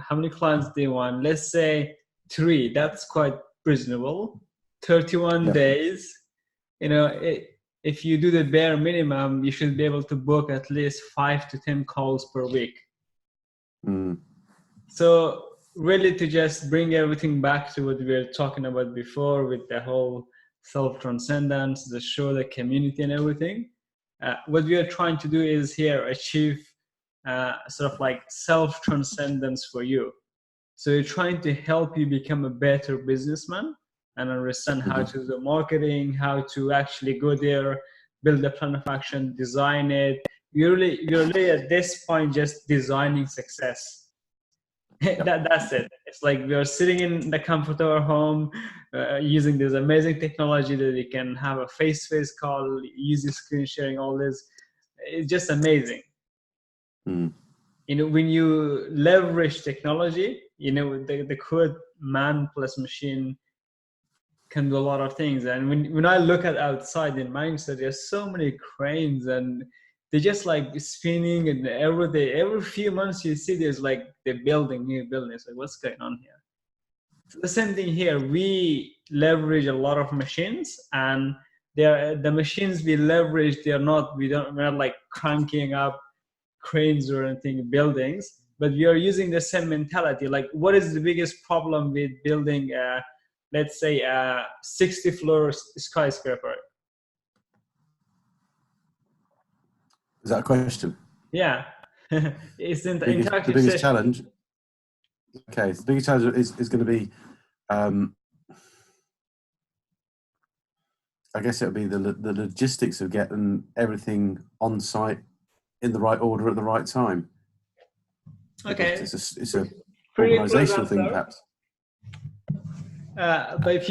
how many clients do you want? Let's say 3. That's quite reasonable. 31 days. You know, if you do the bare minimum, you should be able to book at least 5 to 10 calls per week. So really, to just bring everything back to what we were talking about before with the whole self-transcendence, the show, the community and everything, what we are trying to do is here achieve sort of like self-transcendence for you. So we're trying to help you become a better businessman and understand how to do the marketing, how to actually go there, build a plan of action, design it. You're really at this point just designing success. That's it. It's like we are sitting in the comfort of our home, using this amazing technology that we can have a face-to-face call, easy screen sharing, all this. It's just amazing. You know, when you leverage technology, you know, the code man plus machine can do a lot of things. And when I look at outside in Manchester, there's so many cranes and they're just like spinning, and every day, every few months you see there's like they're building new buildings. Like, what's going on here? So the same thing here. We leverage a lot of machines, and the machines we leverage, we're not like cranking up cranes or anything, buildings, but we are using the same mentality. Like, what is the biggest problem with building let's say a 60-floor skyscraper? Is that a question? Yeah. Isn't the biggest challenge? Okay, so the biggest challenge is going to be, I guess it'll be the logistics of getting everything on site in the right order at the right time. Okay. It's a organizational thing, perhaps. But if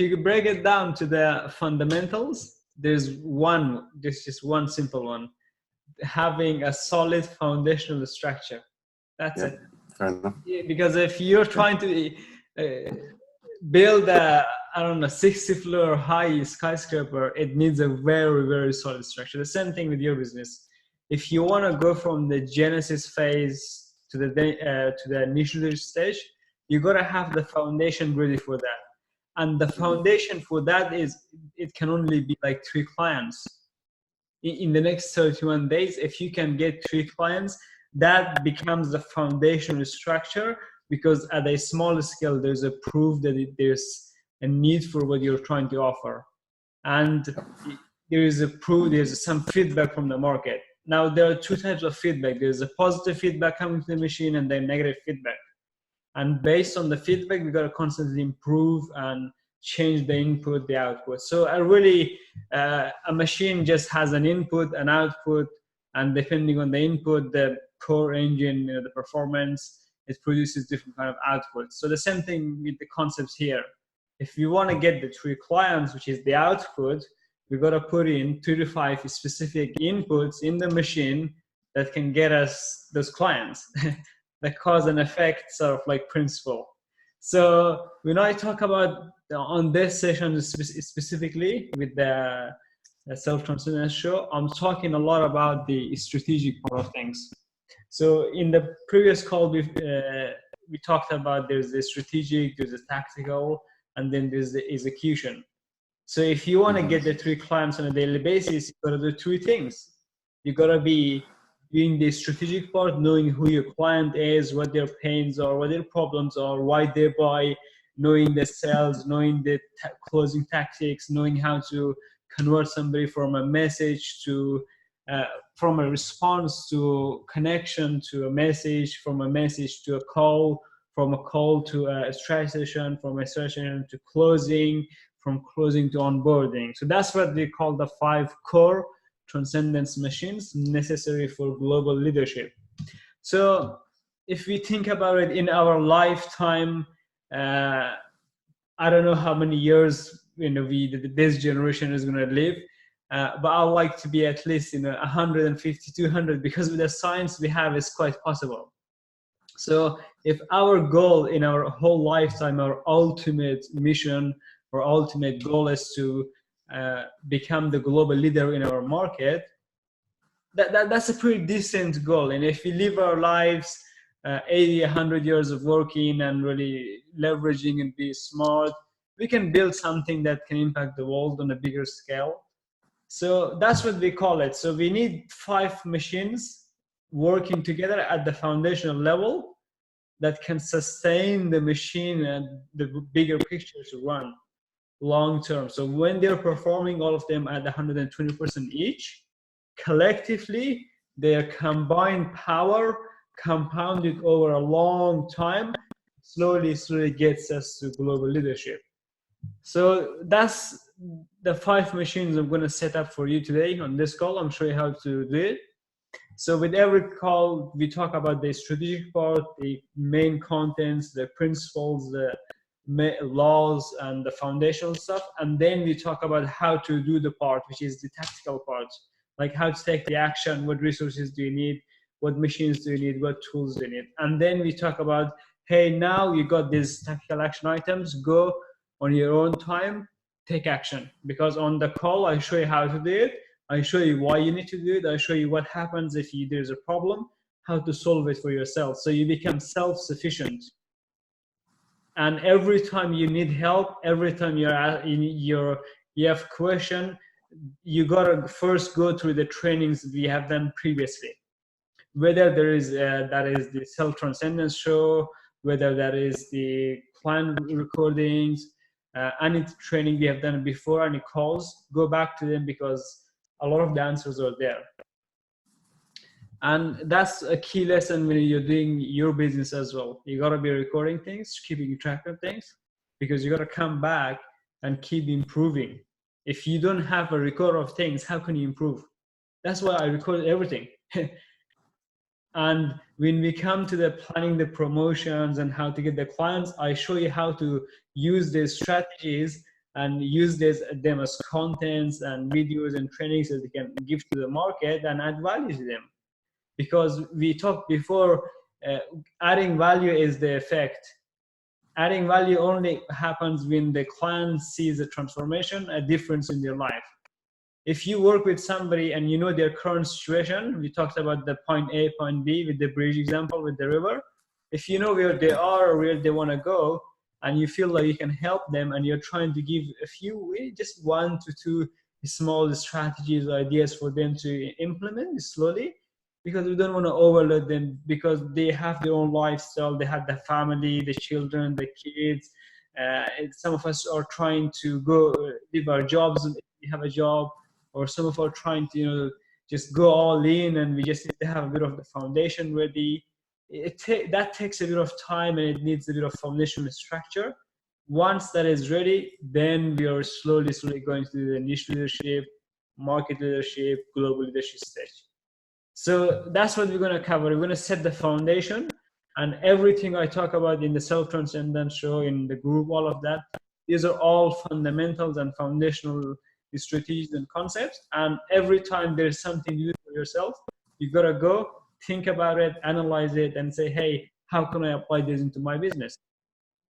you break it down to the fundamentals, there's just one simple one: having a solid foundational structure. That's it. Fair enough. Because if you're trying to build a 60-floor high skyscraper, it needs a very, very solid structure. The same thing with your business. If you want to go from the genesis phase to the initial stage, you got to have the foundation ready for that. And the foundation for that is, it can only be like 3 clients. In the next 31 days, if you can get 3 clients, that becomes the foundational structure, because at a small scale, there's a proof that there's a need for what you're trying to offer. And there's some feedback from the market. Now, there are 2 types of feedback. There's a positive feedback coming to the machine, and then negative feedback. And based on the feedback, we got to constantly improve and change the input, the output. So a machine just has an input, an output, and depending on the input, the core engine, the performance, it produces different kind of outputs. So the same thing with the concepts here. If you want to get the 3 clients, which is the output, we got to put in 2 to 5 specific inputs in the machine that can get us those clients. The cause and effect sort of like principle. So when I talk about on this session specifically with the self-transcendence show, I'm talking a lot about the strategic part of things. So in the previous call, we talked about there's the strategic, there's the tactical, and then there's the execution. So if you want to get the 3 clients on a daily basis, you got to do 3 things. You got to be doing the strategic part, knowing who your client is, what their pains are, what their problems are, why they buy, knowing the sales, knowing the closing tactics, knowing how to convert somebody from a message to, from a response to connection to a message, from a message to a call, from a call to a strategy session, from a strategy session to closing, from closing to onboarding. So that's what we call the 5 core transcendence machines necessary for global leadership. So if we think about it in our lifetime, I don't know how many years this generation is going to live, but I would like to be at least 150, 200, because with the science we have, it's quite possible. So if our goal in our whole lifetime, our ultimate mission or ultimate goal is to become the global leader in our market, that's a pretty decent goal. And if we live our lives 80, 100 years of working and really leveraging and be smart, we can build something that can impact the world on a bigger scale. So that's what we call it. So we need 5 machines working together at the foundational level that can sustain the machine and the bigger picture to run long term. So when they're performing all of them at 120% each, collectively, their combined power compounded over a long time slowly gets us to global leadership. So that's the 5 machines I'm going to set up for you today on this call. I'm showing you how to do it. So with every call, we talk about the strategic part, the main contents, the principles, the laws, and the foundational stuff. And then we talk about how to do the part, which is the tactical part, like how to take the action, what resources do you need, what machines do you need, what tools do you need. And then we talk about, hey, now you got these tactical action items, go on your own time, take action. Because on the call, I show you how to do it. I show you why you need to do it. I show you what happens if there's a problem, how to solve it for yourself. So you become self-sufficient. And every time you need help, every time you have question, you gotta first go through the trainings we have done previously. Whether there is that is the self-transcendence show, whether that is the client recordings, any training we have done before, any calls, go back to them because a lot of the answers are there. And that's a key lesson when you're doing your business as well. You got to be recording things, keeping track of things, because you got to come back and keep improving. If you don't have a record of things, how can you improve? That's why I recorded everything. And when we come to the planning the promotions and how to get the clients, I show you how to use these strategies and use them as contents and videos and trainings that we can give to the market and add value to them. Because we talked before, adding value is the effect. Adding value only happens when the client sees a transformation, a difference in their life. If you work with somebody and you know their current situation, we talked about the point A, point B with the bridge example with the river. If you know where they are or where they want to go, and you feel like you can help them and you're trying to give a few, just 1 to 2 small strategies or ideas for them to implement slowly, because we don't want to overload them because they have their own lifestyle, they have the family, the children, the kids. Some of us are trying to go leave our jobs if we have a job, or some of us are trying to just go all in, and we just need to have a bit of the foundation ready. That takes a bit of time, and it needs a bit of foundational structure. Once that is ready, then we are slowly going to the niche leadership, market leadership, global leadership stage. So that's what we're going to cover. We're going to set the foundation, and everything I talk about in the self-transcendence show, in the group, all of that, these are all fundamentals and foundational strategies and concepts. And every time there's something new for yourself, you got to go think about it, analyze it, and say, hey, how can I apply this into my business?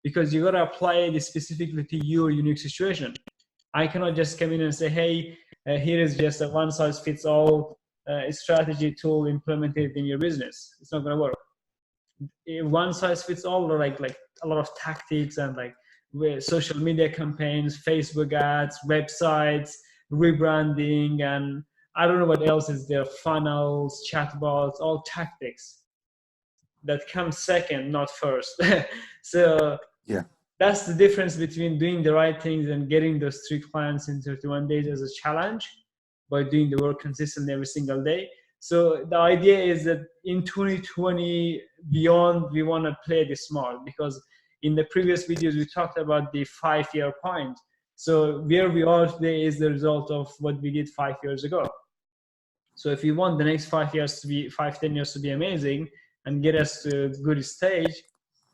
Because you got to apply it specifically to your unique situation. I cannot just come in and say, hey, here is just a one-size-fits-all strategy tool implemented in your business. It's not going to work. One size fits all, or like a lot of tactics and like social media campaigns, Facebook ads, websites, rebranding, and I don't know what else is there, funnels, chatbots, all tactics that come second, not first. So yeah, that's the difference between doing the right things and getting those 3 clients in 31 days as a challenge, by doing the work consistently every single day. So the idea is that in 2020 beyond, we want to play this smart, because in the previous videos we talked about the 5-year point. So where we are today is the result of what we did 5 years ago. So if we want the next 5 years to be 5-10 years to be amazing and get us to a good stage,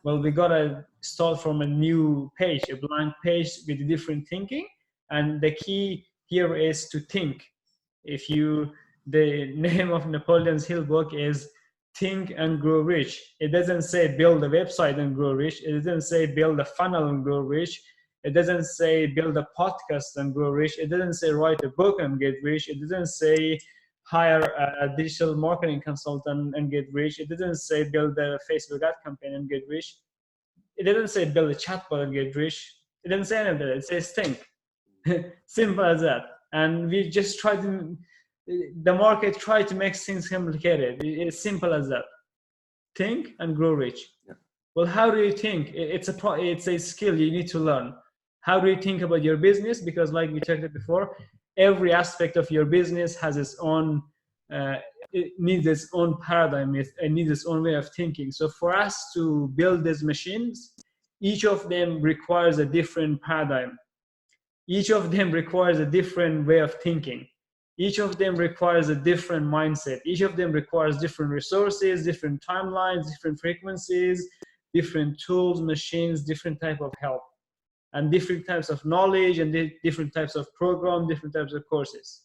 well, we gotta start from a new page, a blank page with different thinking. And the key here is to think. The name of Napoleon's Hill book is Think and Grow Rich. It doesn't say build a website and grow rich. It doesn't say build a funnel and grow rich. It doesn't say build a podcast and grow rich. It doesn't say write a book and get rich. It doesn't say hire a digital marketing consultant and get rich. It didn't say build a Facebook ad campaign and get rich. It didn't say build a chatbot and get rich. It didn't say any of that. It says think. Simple as that. And we just try to, the market try to make things complicated. It's simple as that. Think and grow rich. Yeah. Well, how do you think? It's a skill you need to learn. How do you think about your business? Because like we talked about before, every aspect of your business has its own, it needs its own paradigm, it needs its own way of thinking. So for us to build these machines, each of them requires a different paradigm. Each of them requires a different way of thinking. Each of them requires a different mindset. Each of them requires different resources, different timelines, different frequencies, different tools, machines, different type of help, and different types of knowledge, and different types of program, different types of courses.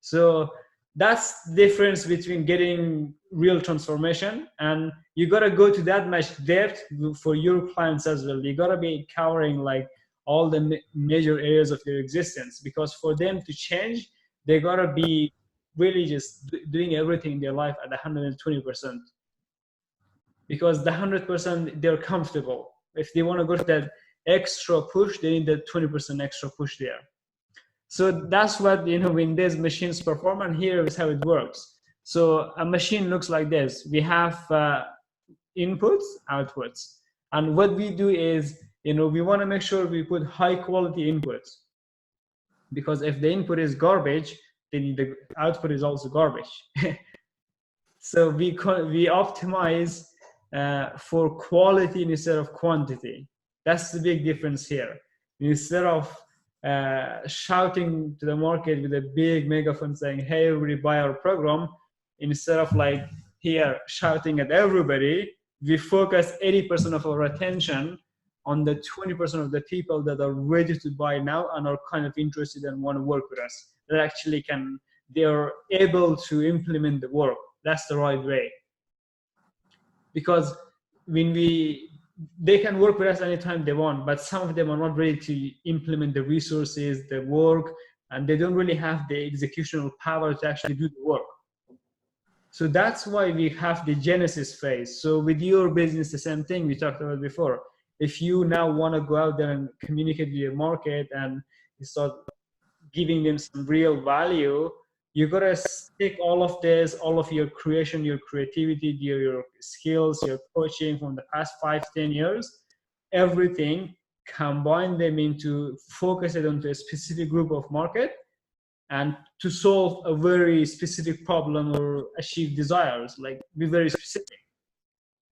So that's the difference between getting real transformation, and you got to go to that much depth for your clients as well. You got to be covering like all the major areas of your existence, because for them to change, they got to be really just doing everything in their life at 120%. Because the 100%, they're comfortable. If they want to go to that extra push, they need that 20% extra push there. So that's what, when these machines perform, and here is how it works. So a machine looks like this. We have inputs, outputs. And what we do is, we want to make sure we put high quality inputs. Because if the input is garbage, then the output is also garbage. So we optimize for quality instead of quantity. That's the big difference here. Instead of shouting to the market with a big megaphone saying, hey, everybody buy our program, instead of like here shouting at everybody, we focus 80% of our attention on the 20% of the people that are ready to buy now and are kind of interested and want to work with us. That actually they are able to implement the work. That's the right way. Because they can work with us anytime they want, but some of them are not ready to implement the resources, the work, and they don't really have the executional power to actually do the work. So that's why we have the genesis phase. So with your business, the same thing we talked about before. If you now want to go out there and communicate with your market and start giving them some real value, you got to take all of this, all of your creation, your creativity, your skills, your coaching from the past 5-10 years, everything, combine them into, focus it onto a specific group of market, and to solve a very specific problem or achieve desires, like be very specific.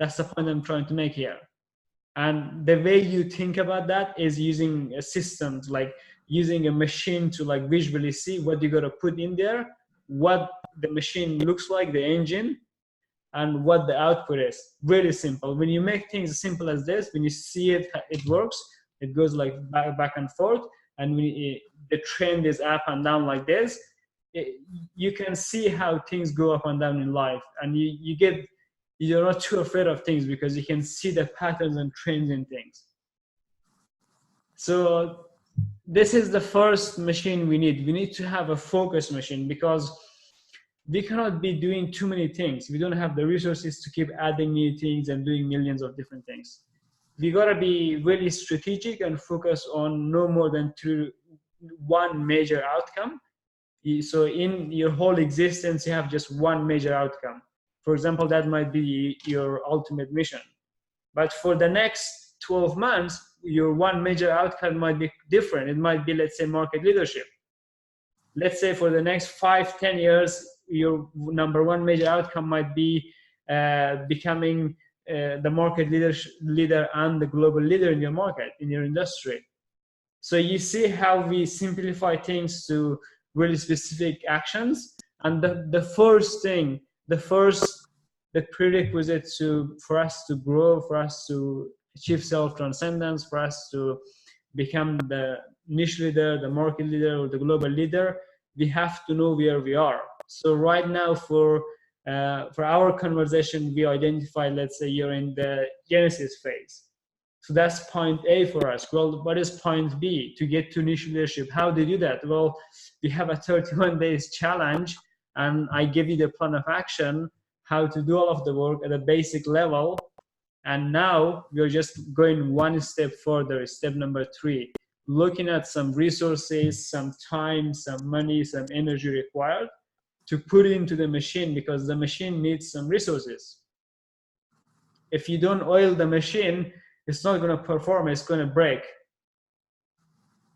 That's the point I'm trying to make here. And the way you think about that is using a system, like using a machine to like visually see what you got to put in there, what the machine looks like, the engine, and what the output is. Really simple. When you make things as simple as this, when you see it works, it goes like back and forth, and when the trend is up and down like this, you can see how things go up and down in life, and you're not too afraid of things because you can see the patterns and trends in things. So this is the first machine we need. We need to have a focus machine, because we cannot be doing too many things. We don't have the resources to keep adding new things and doing millions of different things. We gotta be really strategic and focus on no more than one major outcome. So in your whole existence, you have just one major outcome. For example, that might be your ultimate mission. But for the next 12 months, your one major outcome might be different. It might be, let's say, market leadership. Let's say for the next 5-10 years, your number one major outcome might be becoming the market leader and the global leader in your market, in your industry. So you see how we simplify things to really specific actions. And the first thing, the prerequisite for us to grow, for us to achieve self-transcendence, for us to become the niche leader, the market leader, or the global leader, we have to know where we are. So right now, for our conversation, we identified, let's say you're in the genesis phase. So that's point A for us. Well, what is point B to get to niche leadership? How do you do that? Well, we have a 31 days challenge, and I give you the plan of action, how to do all of the work at a basic level. And now we're just going one step further, step number 3, looking at some resources, some time, some money, some energy required to put into the machine, because the machine needs some resources. If you don't oil the machine, it's not going to perform, it's going to break.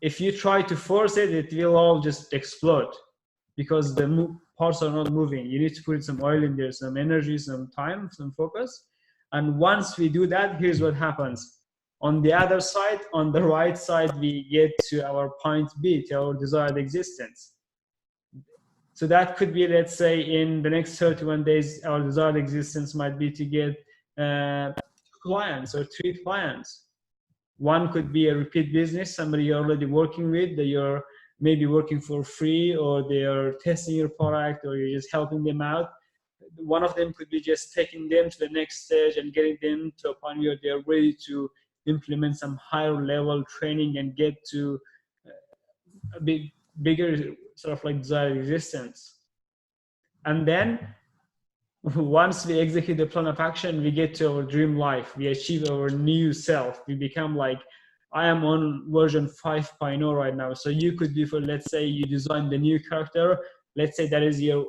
If you try to force it, it will all just explode because the parts are not moving. You need to put some oil in there, some energy, some time, some focus. And once we do that, here's what happens. On the other side, on the right side, we get to our point B, to our desired existence. So that could be, let's say, in the next 31 days, our desired existence might be to get 2 clients or 3 clients. One could be a repeat business, somebody you're already working with, that you're maybe working for free, or they are testing your product, or you're just helping them out. One of them could be just taking them to the next stage and getting them to a point where they're ready to implement some higher level training and get to a bigger sort of like desired existence. And then once we execute the plan of action, we get to our dream life. We achieve our new self. We become like, I am on version 5.0 right now. So you could be, for, let's say you design the new character. Let's say that is your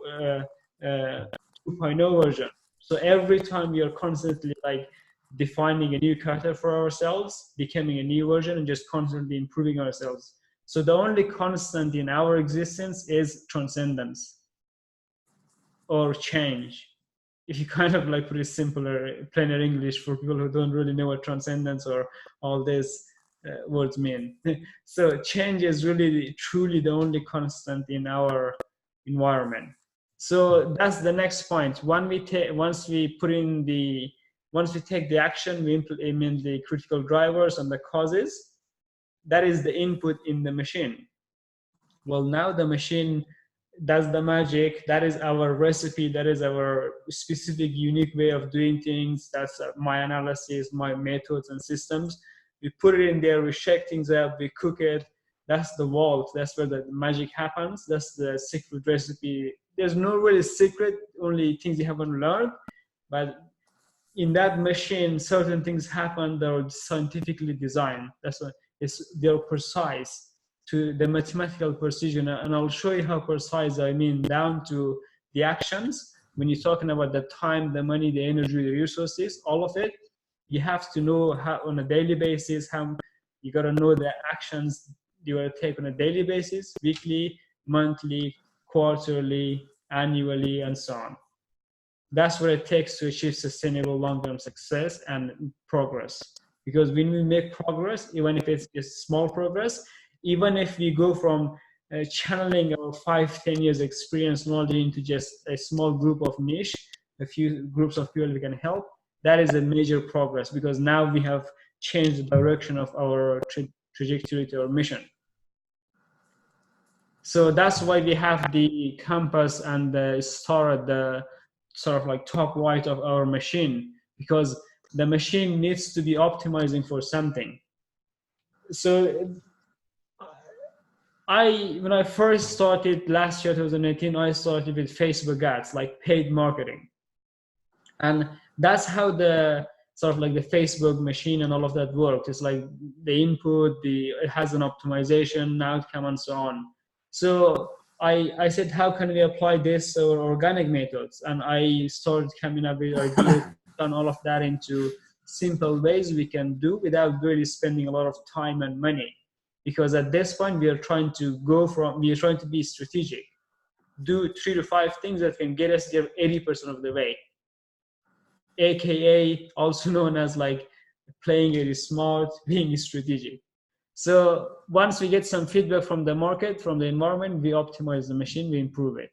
2.0 version. So every time we are constantly like defining a new character for ourselves, becoming a new version, and just constantly improving ourselves. So the only constant in our existence is transcendence or change. If you kind of like put it simpler, plainer English for people who don't really know what transcendence or all these words mean. So change is really truly the only constant in our environment. So that's the next point. Once we take the action, we implement the critical drivers and the causes. That is the input in the machine. Well, now the machine does the magic. That is our recipe. That is our specific, unique way of doing things. That's my analysis, my methods and systems. We put it in there, we shake things up, we cook it. That's the vault. That's where the magic happens. That's the secret recipe. There's no really secret, only things you haven't learned. But in that machine, certain things happen that are scientifically designed. That's why they're precise to the mathematical precision. And I'll show you how precise I mean, down to the actions. When you're talking about the time, the money, the energy, the resources, all of it, you have to know how on a daily basis, how you got to know the actions you got to take on a daily basis, weekly, monthly, quarterly, annually, and so on. That's what it takes to achieve sustainable long-term success and progress. Because when we make progress, even if it's just small progress, even if we go from channeling our 5-10 years experience knowledge into just a small group of niche, a few groups of people we can help, that is a major progress, because now we have changed the direction of our trajectory to our mission. So that's why we have the compass and the star at the sort of like top right of our machine, because the machine needs to be optimizing for something. So when I first started last year, 2018, I started with Facebook ads, like paid marketing. And that's how the sort of like the Facebook machine and all of that works. It's like the input, it has an optimization, outcome, and so on. So I said, how can we apply this or organic methods? And I started coming up with ideas and all of that into simple ways we can do without really spending a lot of time and money. Because at this point, we are trying to be strategic. Do 3 to 5 things that can get us there 80% of the way. AKA also known as like playing it smart, being strategic. So once we get some feedback from the market, from the environment, we optimize the machine, we improve it.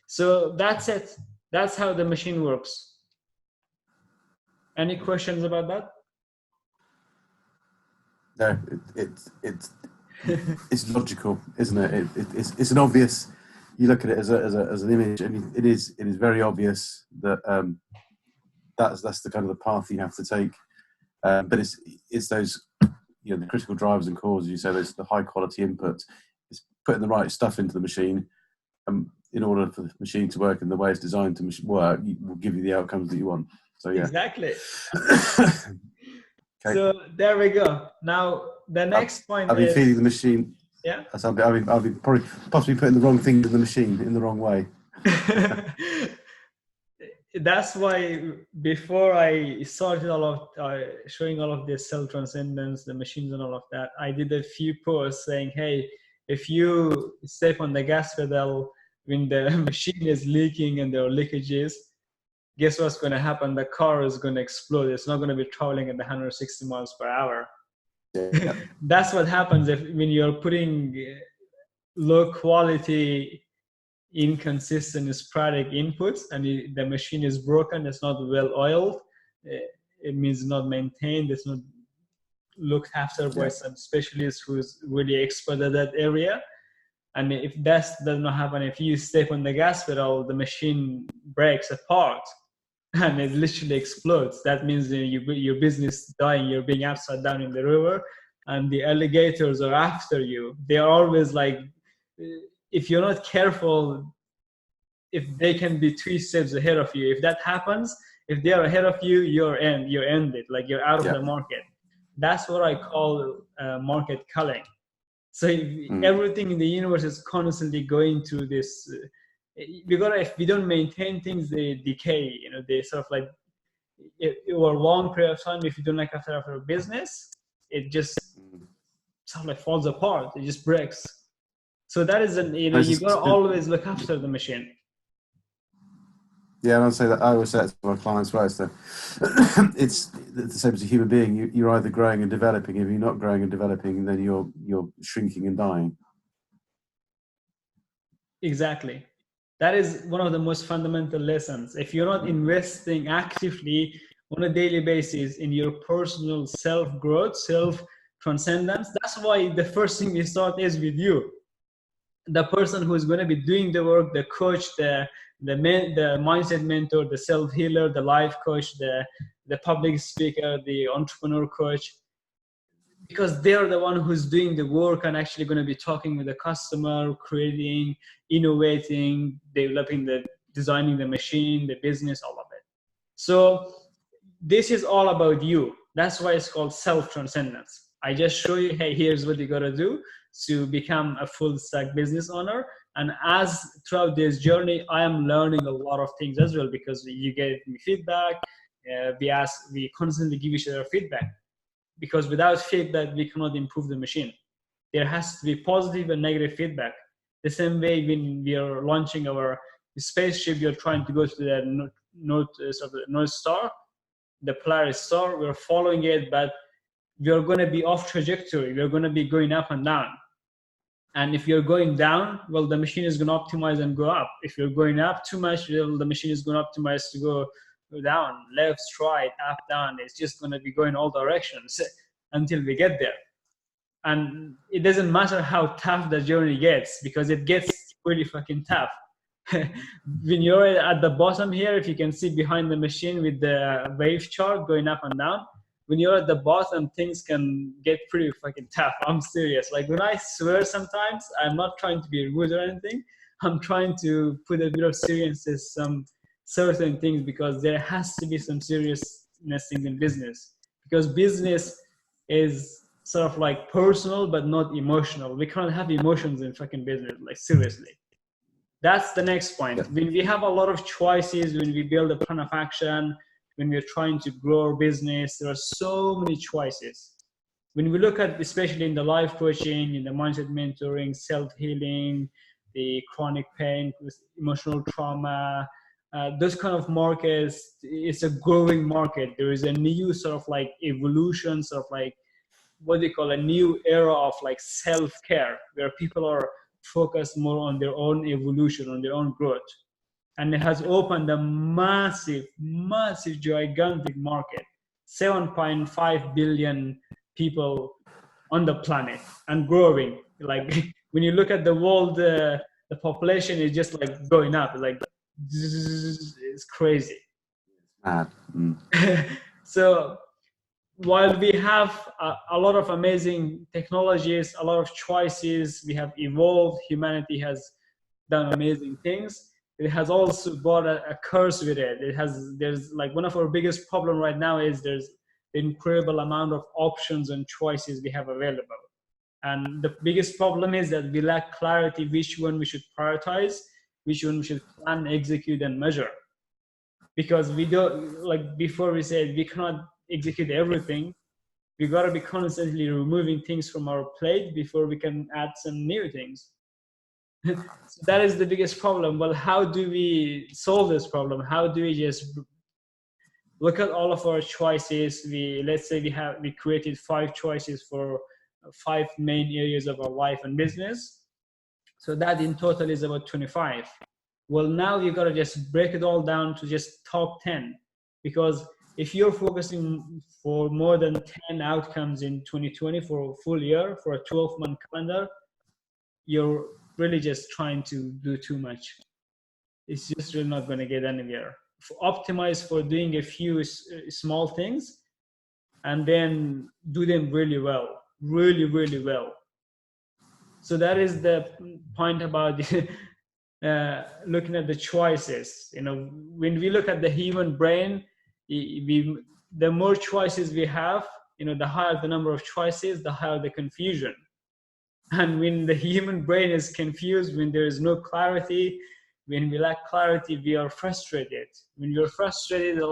So that's it. That's how the machine works. Any questions about that? No, it's logical, isn't it? It's an obvious. You look at it as an image, and it is very obvious that that's the kind of the path you have to take. But it's those, you know, the critical drivers and causes. You say there's the high quality input. It's putting the right stuff into the machine. in order for the machine to work in the way it's designed to work, will give you the outcomes that you want. So yeah. Exactly. Okay. So there we go. Now the next point I've been is feeding the machine. Yeah. I've been probably possibly putting the wrong things in the machine in the wrong way. That's why before I started all of showing all of this self-transcendence, the machines and all of that, I did a few posts saying, hey, if you step on the gas pedal when the machine is leaking and there are leakages, guess what's going to happen? The car is going to explode. It's not going to be traveling at 160 miles per hour. Yeah. That's what happens when you're putting low quality, inconsistent, sporadic inputs, and the machine is broken. It's not well oiled. It means not maintained. It's not looked after by some specialist who's really expert at that area. And if that does not happen, if you step on the gas pedal, the machine breaks apart and it literally explodes. That means your business dying. You're being upside down in the river, and the alligators are after you. They are always like, if you're not careful, if they can be 3 steps ahead of you, if that happens, if they are ahead of you, you're ended. Like you're out of the market. That's what I call market culling. So everything in the universe is constantly going through this. If we don't maintain things, they decay. You know, they sort of like over a long period of time. If you don't look after a business, it just sort of like falls apart. It just breaks. So that is you gotta always look after the machine. Yeah, and I always say that to my clients, right? So it's the same as a human being. You're either growing and developing. If you're not growing and developing, then you're shrinking and dying. Exactly. That is one of the most fundamental lessons. If you're not investing actively on a daily basis in your personal self-growth, self-transcendence, that's why the first thing we start is with you. The person who is going to be doing the work, the coach, the mindset mentor, the self-healer, the life coach, the public speaker, the entrepreneur coach, because they're the one who's doing the work and actually going to be talking with the customer, creating, innovating, designing the machine, the business, all of it. So this is all about you. That's why it's called self-transcendence. I just show you, hey, here's what you got to do to become a full stack business owner. And as throughout this journey, I am learning a lot of things as well, because you gave me feedback. We constantly give each other feedback, because without feedback, we cannot improve the machine. There has to be positive and negative feedback. The same way when we are launching our spaceship, you're trying to go to the North Star, the Polaris Star, we're following it, but we're going to be off trajectory. We're going to be going up and down. And if you're going down, well, the machine is going to optimize and go up. If you're going up too much, well, the machine is going to optimize to go down, left, right, up, down. It's just going to be going all directions until we get there. And it doesn't matter how tough the journey gets, because it gets really fucking tough. When you're at the bottom here, if you can see behind the machine with the wave chart going up and down, when you're at the bottom, things can get pretty fucking tough. I'm serious. Like when I swear sometimes, I'm not trying to be rude or anything. I'm trying to put a bit of seriousness some certain things, because there has to be some seriousness things in business, because business is sort of like personal but not emotional. We can't have emotions in fucking business, like seriously. That's the next point. When we have a lot of choices, when we build a plan of action, when we're trying to grow our business, there are so many choices. When we look at, especially in the life coaching, in the mindset mentoring, self-healing, the chronic pain, emotional trauma, those kind of markets, it's a growing market. There is a new sort of like evolution, sort of like what they call a new era of like self-care, where people are focused more on their own evolution, on their own growth. And it has opened a massive, gigantic market. 7.5 billion people on the planet and growing. Like when you look at the world, the population is just like going up. Like it's crazy. So while we have a lot of amazing technologies, a lot of choices, we have evolved, humanity has done amazing things. It has also brought a curse with it. There's like one of our biggest problem right now is there's the incredible amount of options and choices we have available. And the biggest problem is that we lack clarity which one we should prioritize, which one we should plan, execute, and measure. Because we don't, like before we said, we cannot execute everything. We gotta be constantly removing things from our plate before we can add some new things. So that is the biggest problem. Well, how do we solve this problem? How do we just look at all of our choices? Let's say we created 5 choices for 5 main areas of our life and business. So that in total is about 25. Well, now you got to just break it all down to just top 10, because if you're focusing for more than 10 outcomes in 2020 for a full year, for a 12-month calendar, you're really just trying to do too much. It's just really not going to get anywhere. Optimize for doing a few small things and then do them really well, really, really well. So that is the point about looking at the choices. You know, when we look at the human brain, the more choices we have, you know, the higher the number of choices, the higher the confusion. And when the human brain is confused, when there is no clarity, when we lack clarity, we are frustrated. When you're frustrated,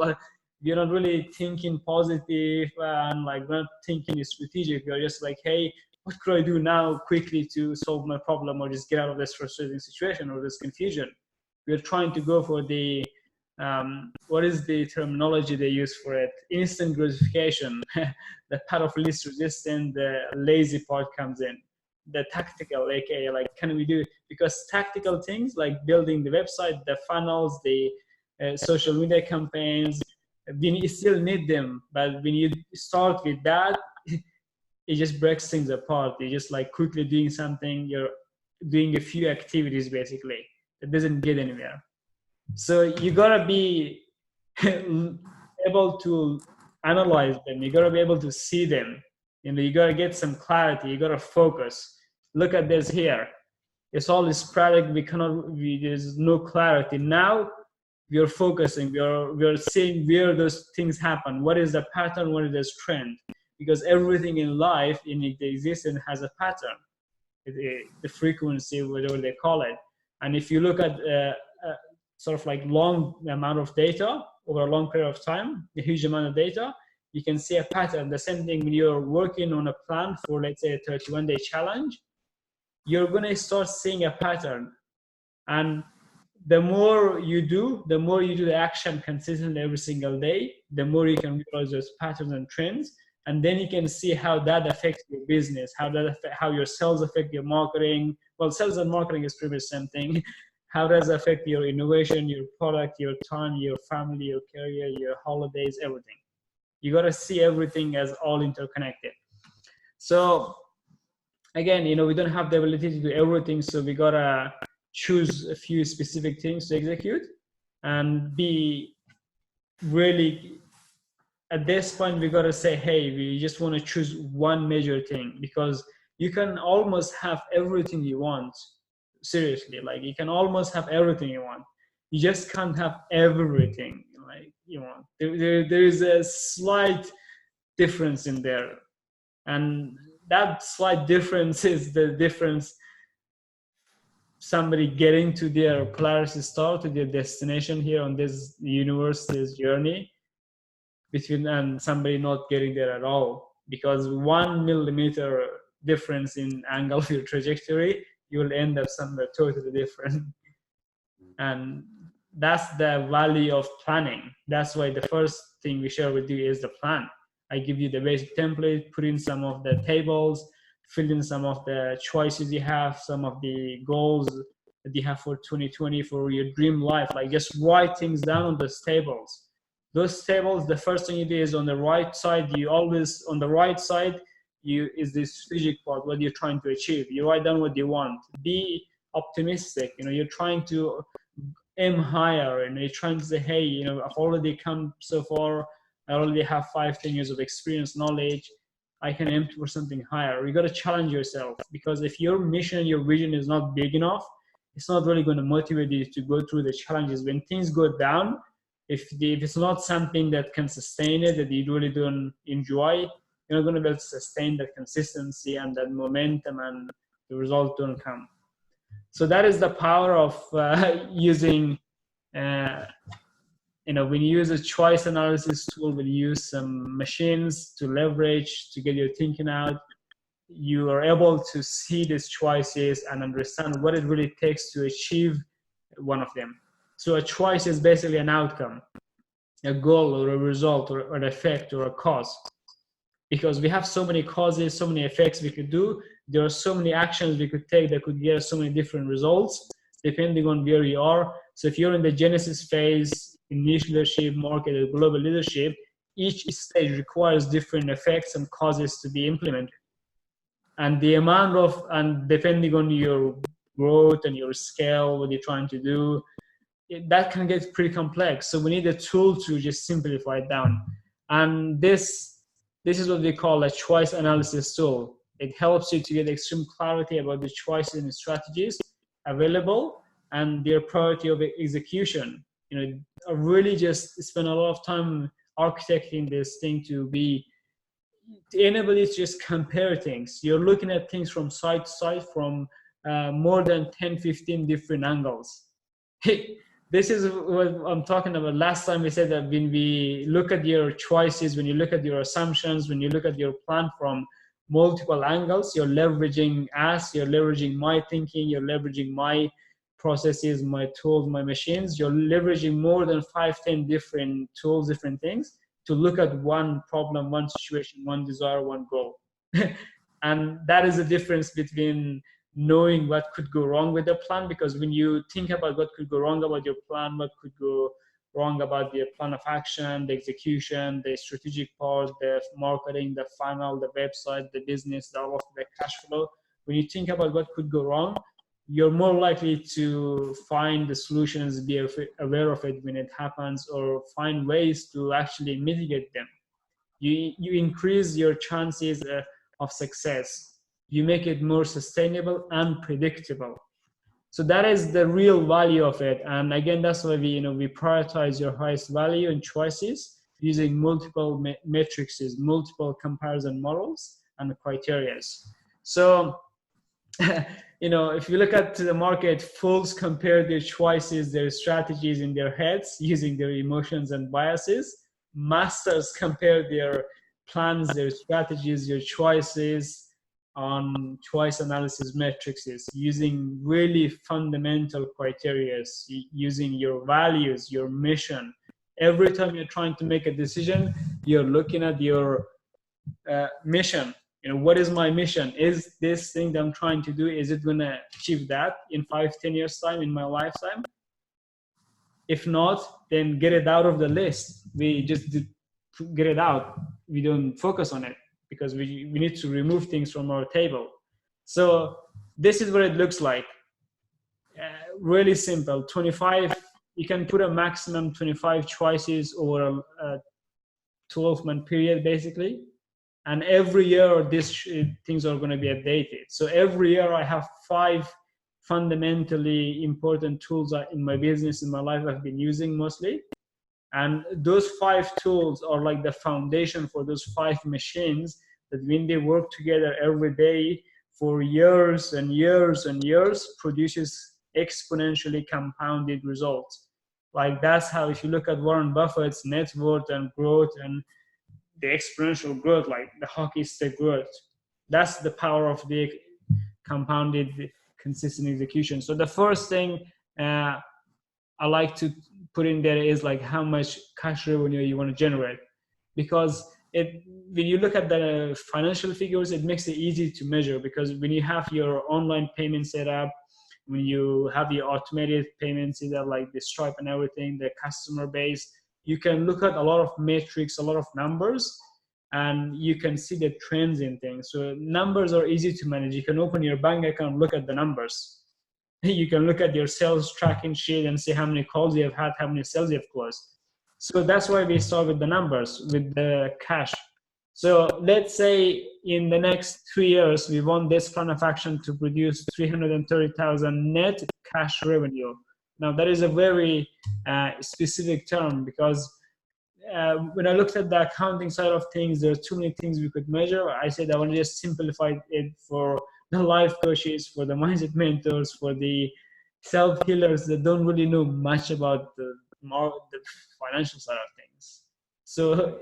you're not really thinking positive and like not thinking strategic. You're just like, hey, what could I do now quickly to solve my problem or just get out of this frustrating situation or this confusion? We're trying to go for the, what is the terminology they use for it? Instant gratification, the path of least resistance, the lazy part comes in. The tactical, aka like, can we do, because tactical things like building the website, the funnels, the social media campaigns, we still need them. But when you start with that, it just breaks things apart. You're just like quickly doing something, you're doing a few activities basically. It doesn't get anywhere. So you gotta be able to analyze them. You gotta be able to see them. You know, you gotta get some clarity. You gotta focus. Look at this here. It's all sporadic. There's no clarity. Now we are focusing. We are seeing where those things happen. What is the pattern? What is the trend? Because everything in life, in the existence, has a pattern, the frequency, whatever they call it. And if you look at sort of like long amount of data over a long period of time, a huge amount of data, you can see a pattern. The same thing when you're working on a plan for, let's say, a 31-day challenge, you're going to start seeing a pattern. And the more you do the action consistently every single day, the more you can realize those patterns and trends. And then you can see how that affects your business, how your sales affect your marketing. Well, sales and marketing is pretty much the same thing. How does it affect your innovation, your product, your time, your family, your career, your holidays, everything. You got to see everything as all interconnected. So again, you know, we don't have the ability to do everything. So we got to choose a few specific things to execute and be really, at this point, we got to say, hey, we just want to choose one major thing, because you can almost have everything you want. Seriously, like you can almost have everything you want. You just can't have everything like you want. There is a slight difference in there. And that slight difference is the difference somebody getting to their clarity star, to their destination here on this universe, this journey, between and somebody not getting there at all. Because 1 millimeter difference in angle of your trajectory, you will end up somewhere totally different. And that's the value of planning. That's why the first thing we share with you is the plan. I give you the basic template, put in some of the tables, fill in some of the choices you have, some of the goals that you have for 2020 for your dream life. Like just write things down on those tables. Those tables, the first thing you do is on the right side, on the right side, is the strategic part, what you're trying to achieve. You write down what you want. Be optimistic. You know, you're trying to aim higher, and you're trying to say, hey, you know, I've already come so far. I already have 5-10 years of experience, knowledge. I can aim for something higher. You got to challenge yourself, because if your mission, your vision is not big enough, it's not really going to motivate you to go through the challenges. When things go down, if it's not something that can sustain it, that you really don't enjoy, you're not going to be able to sustain that consistency and that momentum, and the result don't come. So that is the power of using, when you use a choice analysis tool, when you use some machines to leverage, to get your thinking out, you are able to see these choices and understand what it really takes to achieve one of them. So a choice is basically an outcome, a goal or a result or an effect or a cause. Because we have so many causes, so many effects we could do. There are so many actions we could take that could get us so many different results, depending on where you are. So if you're in the genesis phase, in niche leadership, market, or global leadership, each stage requires different effects and causes to be implemented. And the amount of, and depending on your growth and your scale, what you're trying to do, that can get pretty complex. So we need a tool to just simplify it down. And this is what we call a choice analysis tool. It helps you to get extreme clarity about the choices and strategies available and their priority of execution. I really just spend a lot of time architecting this thing to enable you to just compare things. You're looking at things from side to side, from more than 10, 15 different angles. This is what I'm talking about. Last time we said that when we look at your choices, when you look at your assumptions, when you look at your plan from multiple angles, you're leveraging us, you're leveraging my thinking, you're leveraging my processes, my tools, my machines. You're leveraging more than 5, 10 different tools, different things to look at one problem, one situation, one desire, one goal. And that is the difference between knowing what could go wrong with the plan, because when you think about what could go wrong about your plan, what could go wrong about the plan of action, the execution, the strategic part, the marketing, the funnel, the website, the business, all of the cash flow, when you think about what could go wrong, you're more likely to find the solutions, be aware of it when it happens, or find ways to actually mitigate them. You increase your chances of success. You make it more sustainable and predictable. So that is the real value of it. And again, that's why we prioritize your highest value and choices using multiple metrics, multiple comparison models and criteria. So, if you look at the market, fools compare their choices, their strategies in their heads using their emotions and biases. Masters compare their plans, their strategies, their choices on choice analysis metrics, using really fundamental criteria, using your values, your mission. Every time you're trying to make a decision, you're looking at your mission. What is my mission? Is this thing that I'm trying to do, is it going to achieve that in 5, 10 years time in my lifetime? If not, then get it out of the list. We just get it out. We don't focus on it because we need to remove things from our table. So this is what it looks like. Really simple. 25, you can put a maximum 25 choices over a 12-month period, basically. And every year, these things are going to be updated. So every year, I have 5 fundamentally important tools in my business, in my life, I've been using mostly. And those 5 tools are like the foundation for those 5 machines that when they work together every day for years and years and years, produces exponentially compounded results. Like that's how, if you look at Warren Buffett's net worth and growth and the exponential growth, like the hockey stick growth, that's the power of the compounded consistent execution. So the first thing I like to put in there is like how much cash revenue you want to generate, because when you look at the financial figures, it makes it easy to measure, because when you have your online payment set up, when you have your automated payments, either like the Stripe and everything, the customer base, you can look at a lot of metrics, a lot of numbers, and you can see the trends in things. So numbers are easy to manage. You can open your bank account, look at the numbers. You can look at your sales tracking sheet and see how many calls you have had, how many sales you have closed. So that's why we start with the numbers, with the cash. So let's say in the next 3 years, we want this plan of action to produce 330,000 net cash revenue. Now that is a very specific term, because when I looked at the accounting side of things, there are too many things we could measure. I said I want to just simplify it for the life coaches, for the mindset mentors, for the self-healers that don't really know much about the financial side of things. So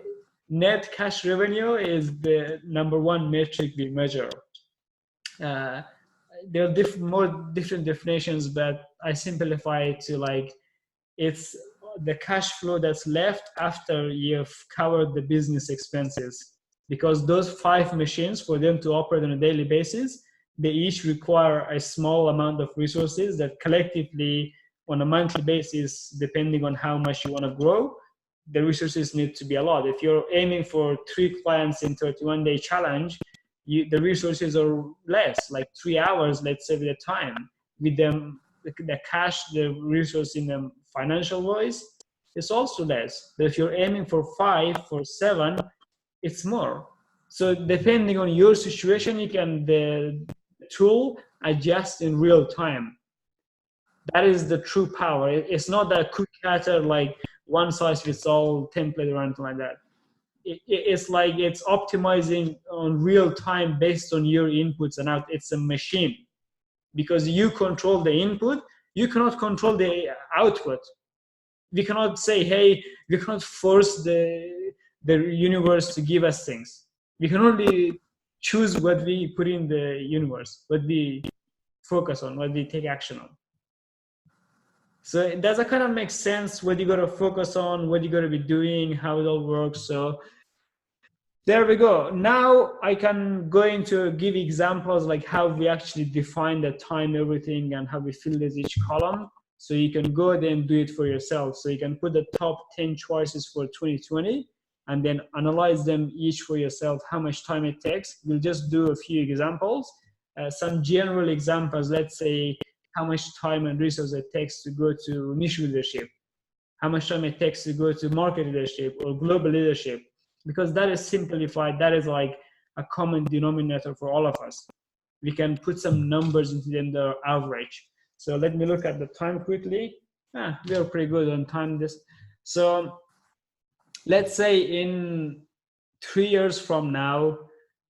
net cash revenue is the number one metric we measure. There are more different definitions, but I simplify it to like, it's the cash flow that's left after you've covered the business expenses. Because those 5 machines, for them to operate on a daily basis, they each require a small amount of resources that collectively, on a monthly basis, depending on how much you want to grow, the resources need to be a lot. If you're aiming for 3 clients in 31-day challenge, the resources are less, like 3 hours, let's say, with the time. With them, the cash, the resource in the financial wise, is also less. But if you're aiming for 5, for 7, it's more. So depending on your situation, you can, the tool adjust in real time. That is the true power. It's not that cookie cutter, like one size fits all template or anything like that. It's like it's optimizing on real time based on your inputs and out. It's a machine, because you control the input, you cannot control the output. We cannot say, hey, we cannot force the universe to give us things. We can only choose what we put in the universe, what we focus on, what we take action on. So does that kind of make sense? What you got to focus on, what you got to be doing, how it all works. So there we go. Now I can go into give examples like how we actually define the time, everything, and how we fill this each column. So you can go there and do it for yourself. So you can put the top 10 choices for 2020 and then analyze them each for yourself, how much time it takes. We'll just do a few examples, some general examples. Let's say how much time and resource it takes to go to niche leadership, how much time it takes to go to market leadership or global leadership, because that is simplified. That is like a common denominator for all of us. We can put some numbers into the average. So let me look at the time quickly. We are pretty good on time. So let's say in 3 years from now,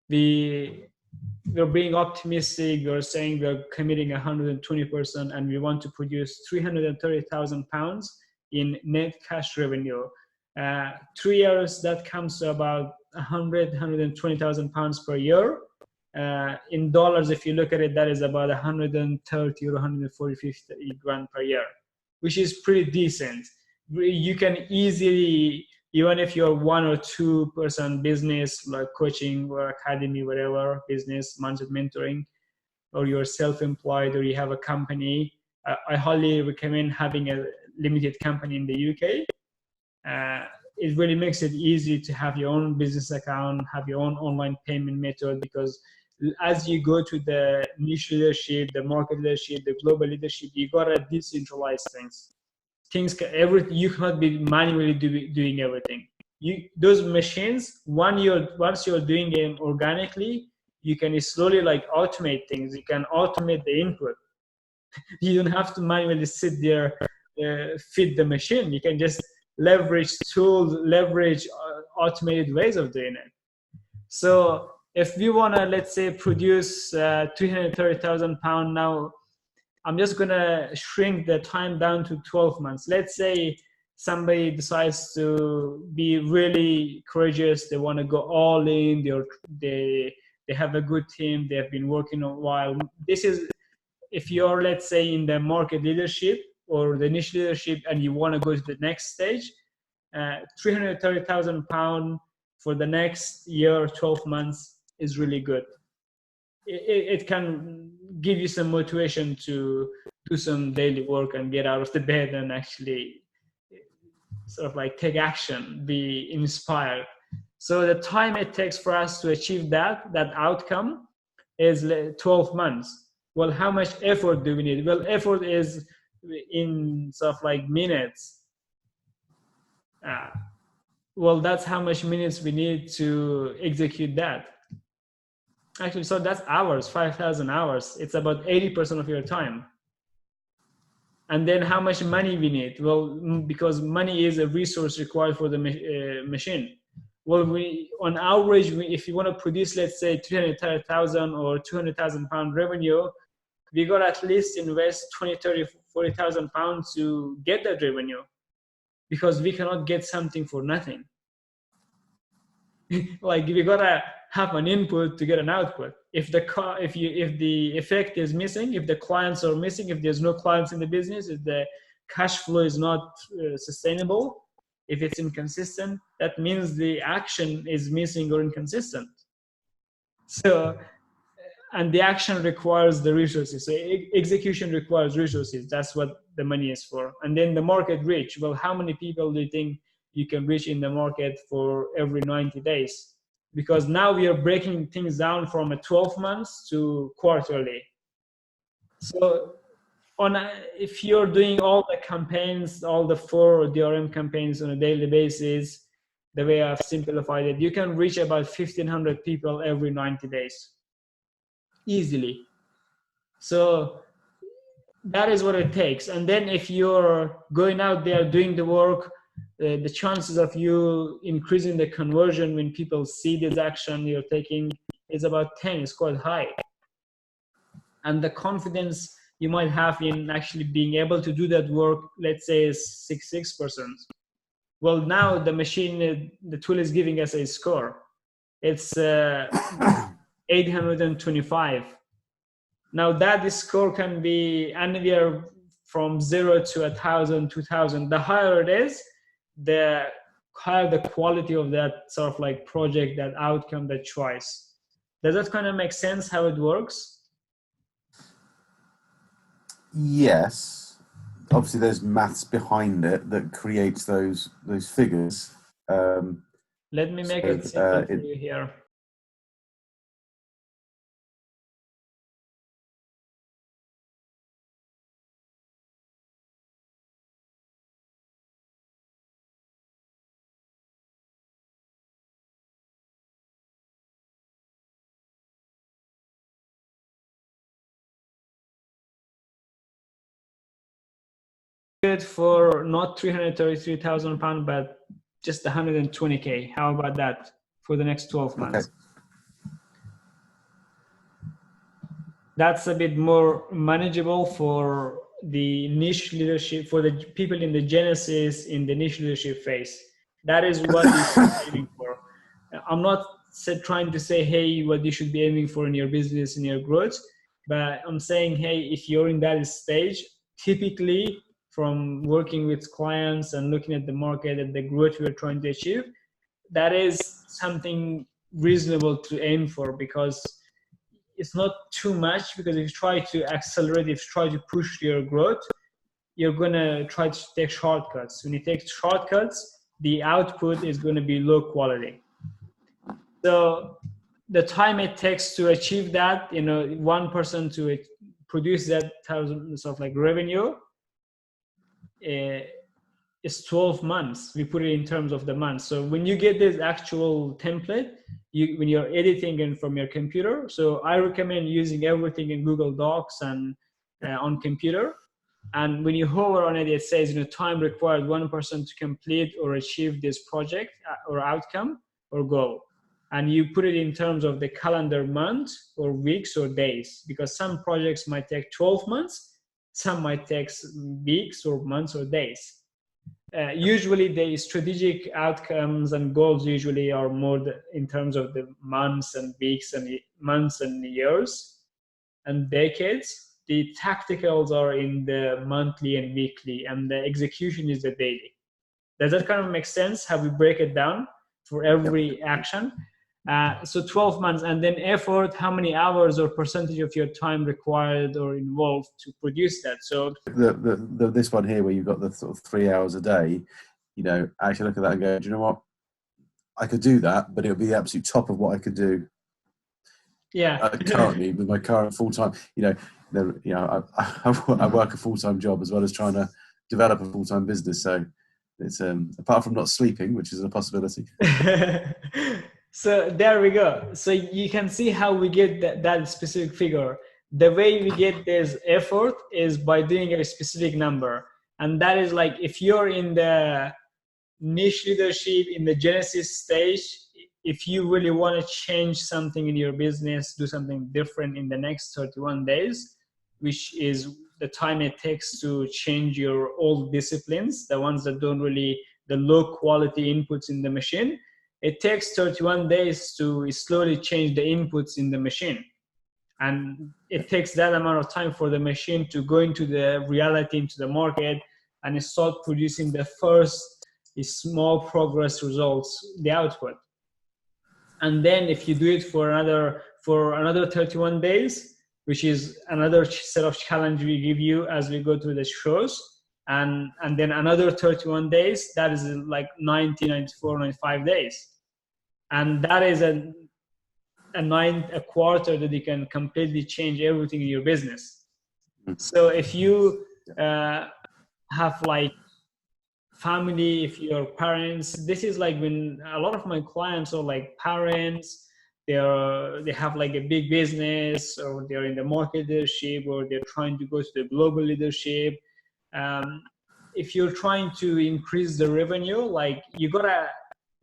we're being optimistic. We're saying we're committing 120%, and we want to produce 330,000 pounds in net cash revenue. 3 years, that comes to about 120,000 pounds per year. In dollars, if you look at it, that is about 130 or 140 grand per year, which is pretty decent. You can easily, even if you're 1 or 2 person business, like coaching or academy, whatever, business, mindset mentoring, or you're self-employed or you have a company, I highly recommend having a limited company in the UK. It really makes it easy to have your own business account, have your own online payment method, because as you go to the niche leadership, the market leadership, the global leadership, you gotta decentralize things. You cannot be manually doing everything. Those machines, once you're doing them organically, you can slowly like automate things. You can automate the input. You don't have to manually sit there, feed the machine. You can just leverage tools, leverage automated ways of doing it. So if we want to, let's say, produce 330,000 pounds now, I'm just going to shrink the time down to 12 months. Let's say somebody decides to be really courageous. They want to go all in. They have a good team. They have been working a while. This is, if you're, let's say, in the market leadership or the niche leadership and you want to go to the next stage, 330,000 pounds for the next year, 12 months is really good. It can give you some motivation to do some daily work and get out of the bed and actually sort of like take action, be inspired. So the time it takes for us to achieve that outcome is 12 months. Well, how much effort do we need? Well, effort is in sort of like minutes. Well, that's how much minutes we need to execute that. Actually, so that's hours, 5,000 hours. It's about 80% of your time. And then how much money we need? Well, because money is a resource required for the machine. Well, on average, if you want to produce, let's say 300,000 or 200,000 pound revenue, we got at least invest 20, 30, 40,000 pounds to get that revenue, because we cannot get something for nothing. Like we gotta have an input to get an output. If the effect is missing, if the clients are missing, if there's no clients in the business, if the cash flow is not sustainable, if it's inconsistent, that means the action is missing or inconsistent. So, and the action requires the resources. So execution requires resources. That's what the money is for. And then the market reach. Well, how many people do you think you can reach in the market for every 90 days? Because now we are breaking things down from a 12 months to quarterly. So if you're doing all the campaigns, all the 4 DRM campaigns on a daily basis, the way I've simplified it, you can reach about 1,500 people every 90 days. Easily. So that is what it takes. And then if you're going out there doing the work, the chances of you increasing the conversion when people see this action you're taking is about 10. It's quite high. And the confidence you might have in actually being able to do that work, let's say, is 6%. Well, now the machine, the tool is giving us a score. It's 825. Now that score can be anywhere from 0 to 1,000, 2,000. The higher it is, the higher the quality of that sort of like project, that outcome, that choice. Does that kind of make sense how it works? Yes. Obviously, there's maths behind it that creates those figures. Let me make it simple for you here. For not 333,000 pounds, but just 120K. How about that for the next 12 months? Okay. That's a bit more manageable for the niche leadership, for the people in the genesis, in the niche leadership phase. That is what you should be aiming for. I'm not trying to say, hey, what you should be aiming for in your business, in your growth, but I'm saying, hey, if you're in that stage, typically from working with clients and looking at the market and the growth we're trying to achieve, that is something reasonable to aim for, because it's not too much. Because if you try to accelerate, if you try to push your growth, you're going to try to take shortcuts. When you take shortcuts, the output is going to be low quality. So the time it takes to achieve that, one person to produce that thousands of like revenue, is 12 months. We put it in terms of the months. So when you get this actual template, when you're editing it from your computer, so I recommend using everything in Google Docs and on computer. And when you hover on it, it says, time required 1% to complete or achieve this project or outcome or goal. And you put it in terms of the calendar month or weeks or days, because some projects might take 12 months, some might take weeks or months or days. Usually the strategic outcomes and goals usually are more in terms of the months and weeks and months and years and decades. The tacticals are in the monthly and weekly, and the execution is the daily. Does that kind of make sense how we break it down for every action? So 12 months, and then effort, how many hours or percentage of your time required or involved to produce that. So this one here, where you've got the sort of 3 hours a day, I actually look at that and go, do you know what? I could do that, but it would be the absolute top of what I could do. Yeah. Currently with my current full-time, I work a full-time job as well as trying to develop a full-time business. So it's apart from not sleeping, which is a possibility. So there we go. So you can see how we get that specific figure. the way we get this effort is by doing a specific number. And that is like, if you're in the niche leadership, in the genesis stage, if you really want to change something in your business, do something different in the next 31 days, which is the time it takes to change your old disciplines, the ones that don't really, the low quality inputs in the machine, it takes 31 days to slowly change the inputs in the machine. And it takes that amount of time for the machine to go into the reality, into the market, and start producing the first small progress results, the output. And then if you do it for another 31 days, which is another set of challenge we give you as we go through the shows, and then another 31 days, that is like 90, 94, 95 days. And that is a quarter that you can completely change everything in your business. So if you have like family, if your parents, this is like when a lot of my clients are like parents, they have like a big business, or they're in the market leadership, or they're trying to go to the global leadership. If you're trying to increase the revenue, like you gotta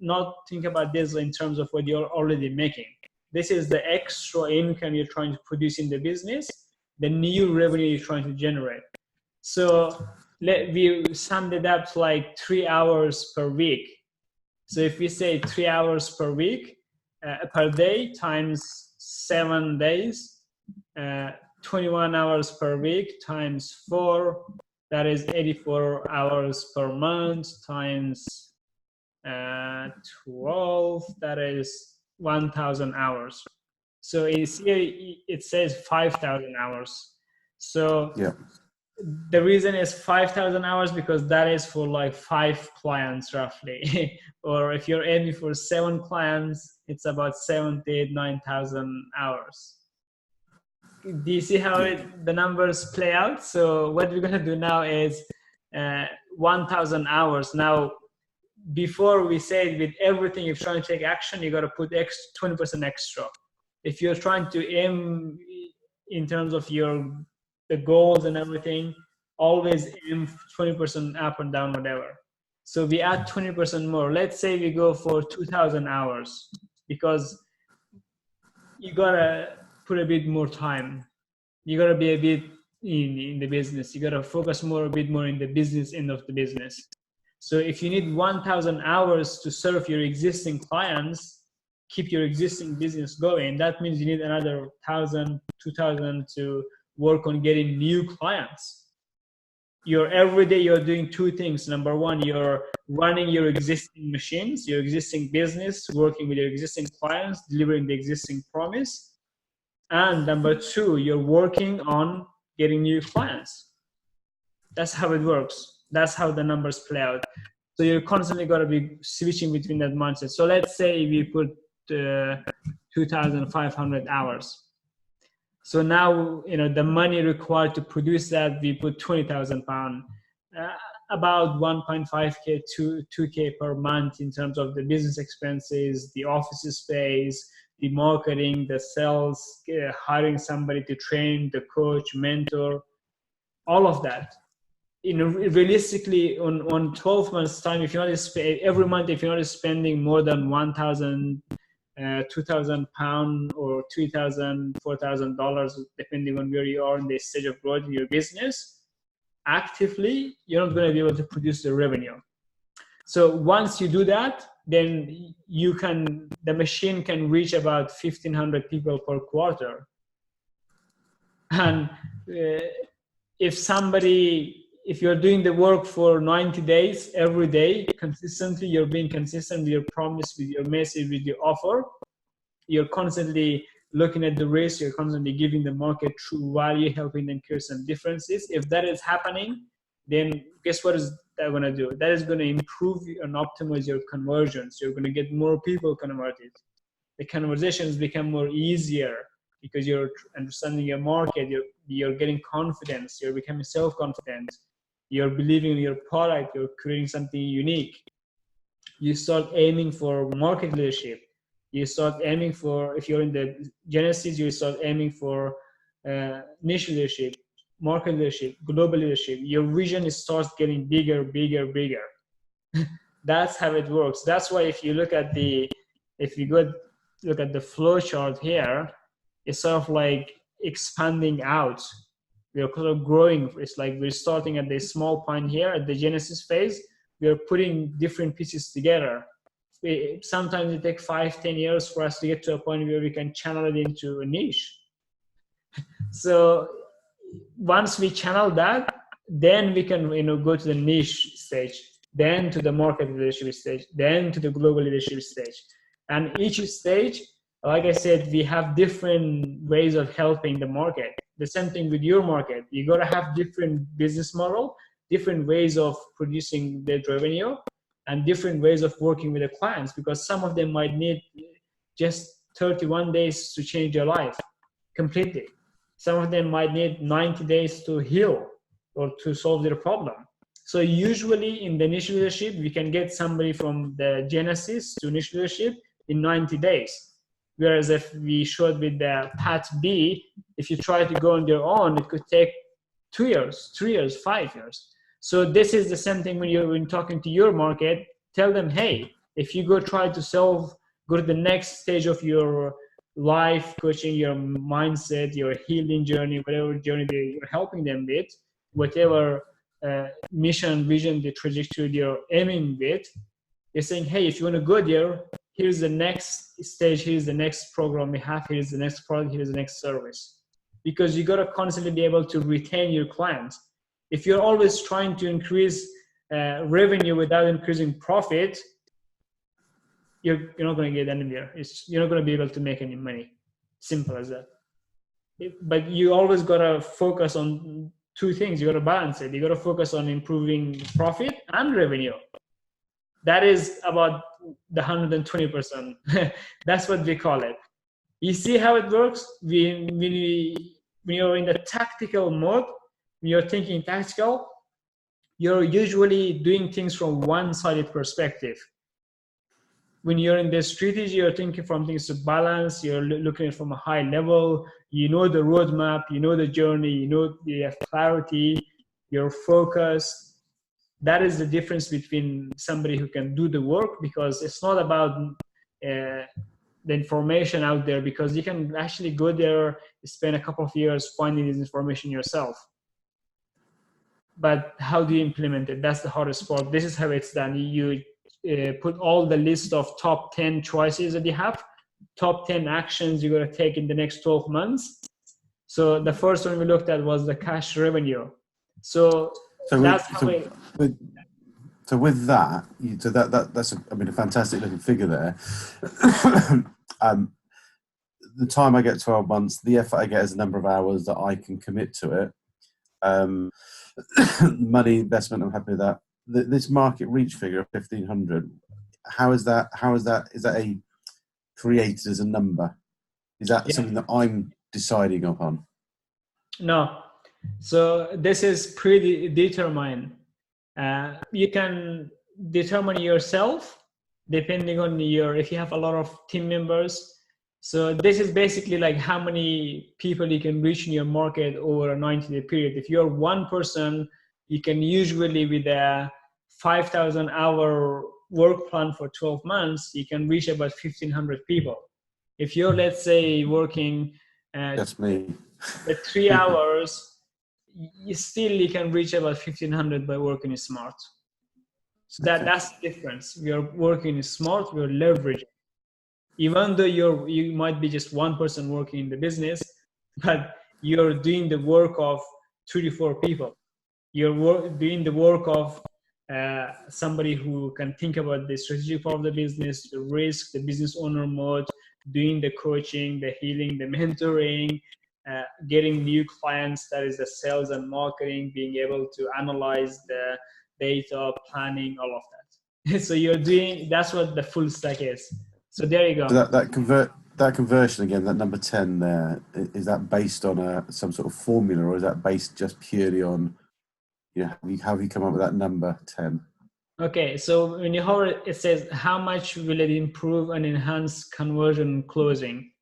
not think about this in terms of what you're already making. This is the extra income you're trying to produce in the business, the new revenue you're trying to generate. So we summed it up to like 3 hours per week. So if we say 3 hours per week, per day times 7 days, 21 hours per week times 4, that is 84 hours per month times 12, that is 1,000 hours. So it says 5,000 hours. So yeah, the reason is 5,000 hours because that is for like 5 clients roughly. Or if you're aiming for 7 clients, it's about 9,000 hours. Do you see how the numbers play out? So what we're going to do now is 1,000 hours. Now, before we said with everything, if you're trying to take action, you got to put 20% extra. If you're trying to aim in terms of the goals and everything, always aim 20% up and down, whatever. So we add 20% more. Let's say we go for 2,000 hours, because you gotta put a bit more time. You gotta be a bit in the business. You gotta focus a bit more in the business end of the business. So if you need 1,000 hours to serve your existing clients, keep your existing business going, that means you need another 1,000, 2,000 to work on getting new clients. Every day you're doing 2 things. Number 1, you're running your existing machines, your existing business, working with your existing clients, delivering the existing promise. And number 2, you're working on getting new clients. That's how it works. That's how the numbers play out. So you're constantly got to be switching between that mindset. So let's say we put 2,500 hours. So now, the money required to produce that, we put 20,000 pounds, about 1.5K to 2K per month in terms of the business expenses, the office space, the marketing, the sales, hiring somebody to train, the coach, mentor, all of that. Realistically, on 12 months time, if you're not every month, if you're not spending more than 1,000, 2,000 pounds or $3,000, $4,000, depending on where you are in the stage of growth in your business, actively, you're not going to be able to produce the revenue. So once you do that, then the machine can reach about 1,500 people per quarter. And if you're doing the work for 90 days, every day, consistently, you're being consistent with your promise, with your message, with your offer, you're constantly looking at the risk, you're constantly giving the market true value, helping them create some differences. If that is happening, then guess what is that going to do? That is going to improve and optimize your conversions. You're going to get more people converted. The conversations become more easier because you're understanding your market, you're getting confidence, you're becoming self-confident, you're believing in your product, you're creating something unique. You start aiming for market leadership. You start aiming for, if you're in the genesis, you start aiming for niche leadership, market leadership, global leadership, your vision starts getting bigger, bigger, bigger. That's how it works. That's why if you look at look at the flow chart here, it's sort of like expanding out. We're sort of growing. It's like we're starting at the small point here at the genesis phase. We're putting different pieces together. Sometimes it takes 5-10 years for us to get to a point where we can channel it into a niche. So once we channel that, then we can go to the niche stage, then to the market leadership stage, then to the global leadership stage. And each stage, like I said, we have different ways of helping the market. The same thing with your market. You got to have different business model, different ways of producing their revenue, and different ways of working with the clients, because some of them might need just 31 days to change their life completely. Some of them might need 90 days to heal or to solve their problem. So usually in the niche leadership, we can get somebody from the genesis to niche leadership in 90 days. Whereas if we showed with the path B, if you try to go on your own, it could take 2 years, 3 years, 5 years. So this is the same thing when talking to your market. Tell them, hey, if you go try to go to the next stage of your life coaching, your mindset, your healing journey, whatever journey you're helping them with, whatever mission, vision, the trajectory you're aiming with, you're saying, hey, if you want to go there, here's the next stage, here's the next program we have, here's the next product, here's the next service. Because you got to constantly be able to retain your clients. If you're always trying to increase revenue without increasing profit, you're not going to get anywhere. You're not going to be able to make any money. Simple as that. But you always got to focus on two things. You got to balance it. You got to focus on improving profit and revenue. That is about the 120%. That's what we call it. You see how it works? When you're in the tactical mode, when you're thinking tactical, you're usually doing things from one-sided perspective. When you're in the strategy, you're thinking from things to balance, you're looking at it from a high level, you know the roadmap, you know the journey, you have clarity, you're focused. That is the difference between somebody who can do the work, because it's not about the information out there, because you can actually go there, spend a couple of years finding this information yourself. But how do you implement it? That's the hardest part. This is how it's done. You put all the list of top 10 choices that you have, top 10 actions you're going to take in the next 12 months. So the first one we looked at was the cash revenue. So that's that's a fantastic looking figure there. The time I get 12 months, the effort I get is the number of hours that I can commit to it. Money investment, I'm happy with that. This market reach figure of 1,500, is that a created as a number? Is that something that I'm deciding upon? No. So this is predetermined. You can determine yourself depending on if you have a lot of team members. So this is basically like how many people you can reach in your market over a 90-day period. If you're one person, you can usually, with a 5,000 hour work plan for 12 months, you can reach about 1,500 people. If you're, let's say, working that's me at 3 hours, you can reach about 1,500 by working smart. So that's the difference. We are working smart, we're leveraging. Even though you might be just one person working in the business, but you're doing the work of 3 to 4 people. You're doing the work of somebody who can think about the strategic part of the business, the risk, the business owner mode, doing the coaching, the healing, the mentoring, getting new clients, that is the sales and marketing, being able to analyze the data, planning, all of that. So that's what the full stack is. So there you go. So that conversion again, that number 10 there, is that based on some sort of formula, or is that based just purely on, how have you come up with that number 10? Okay, so when you hover, it says how much will it improve and enhance conversion closing.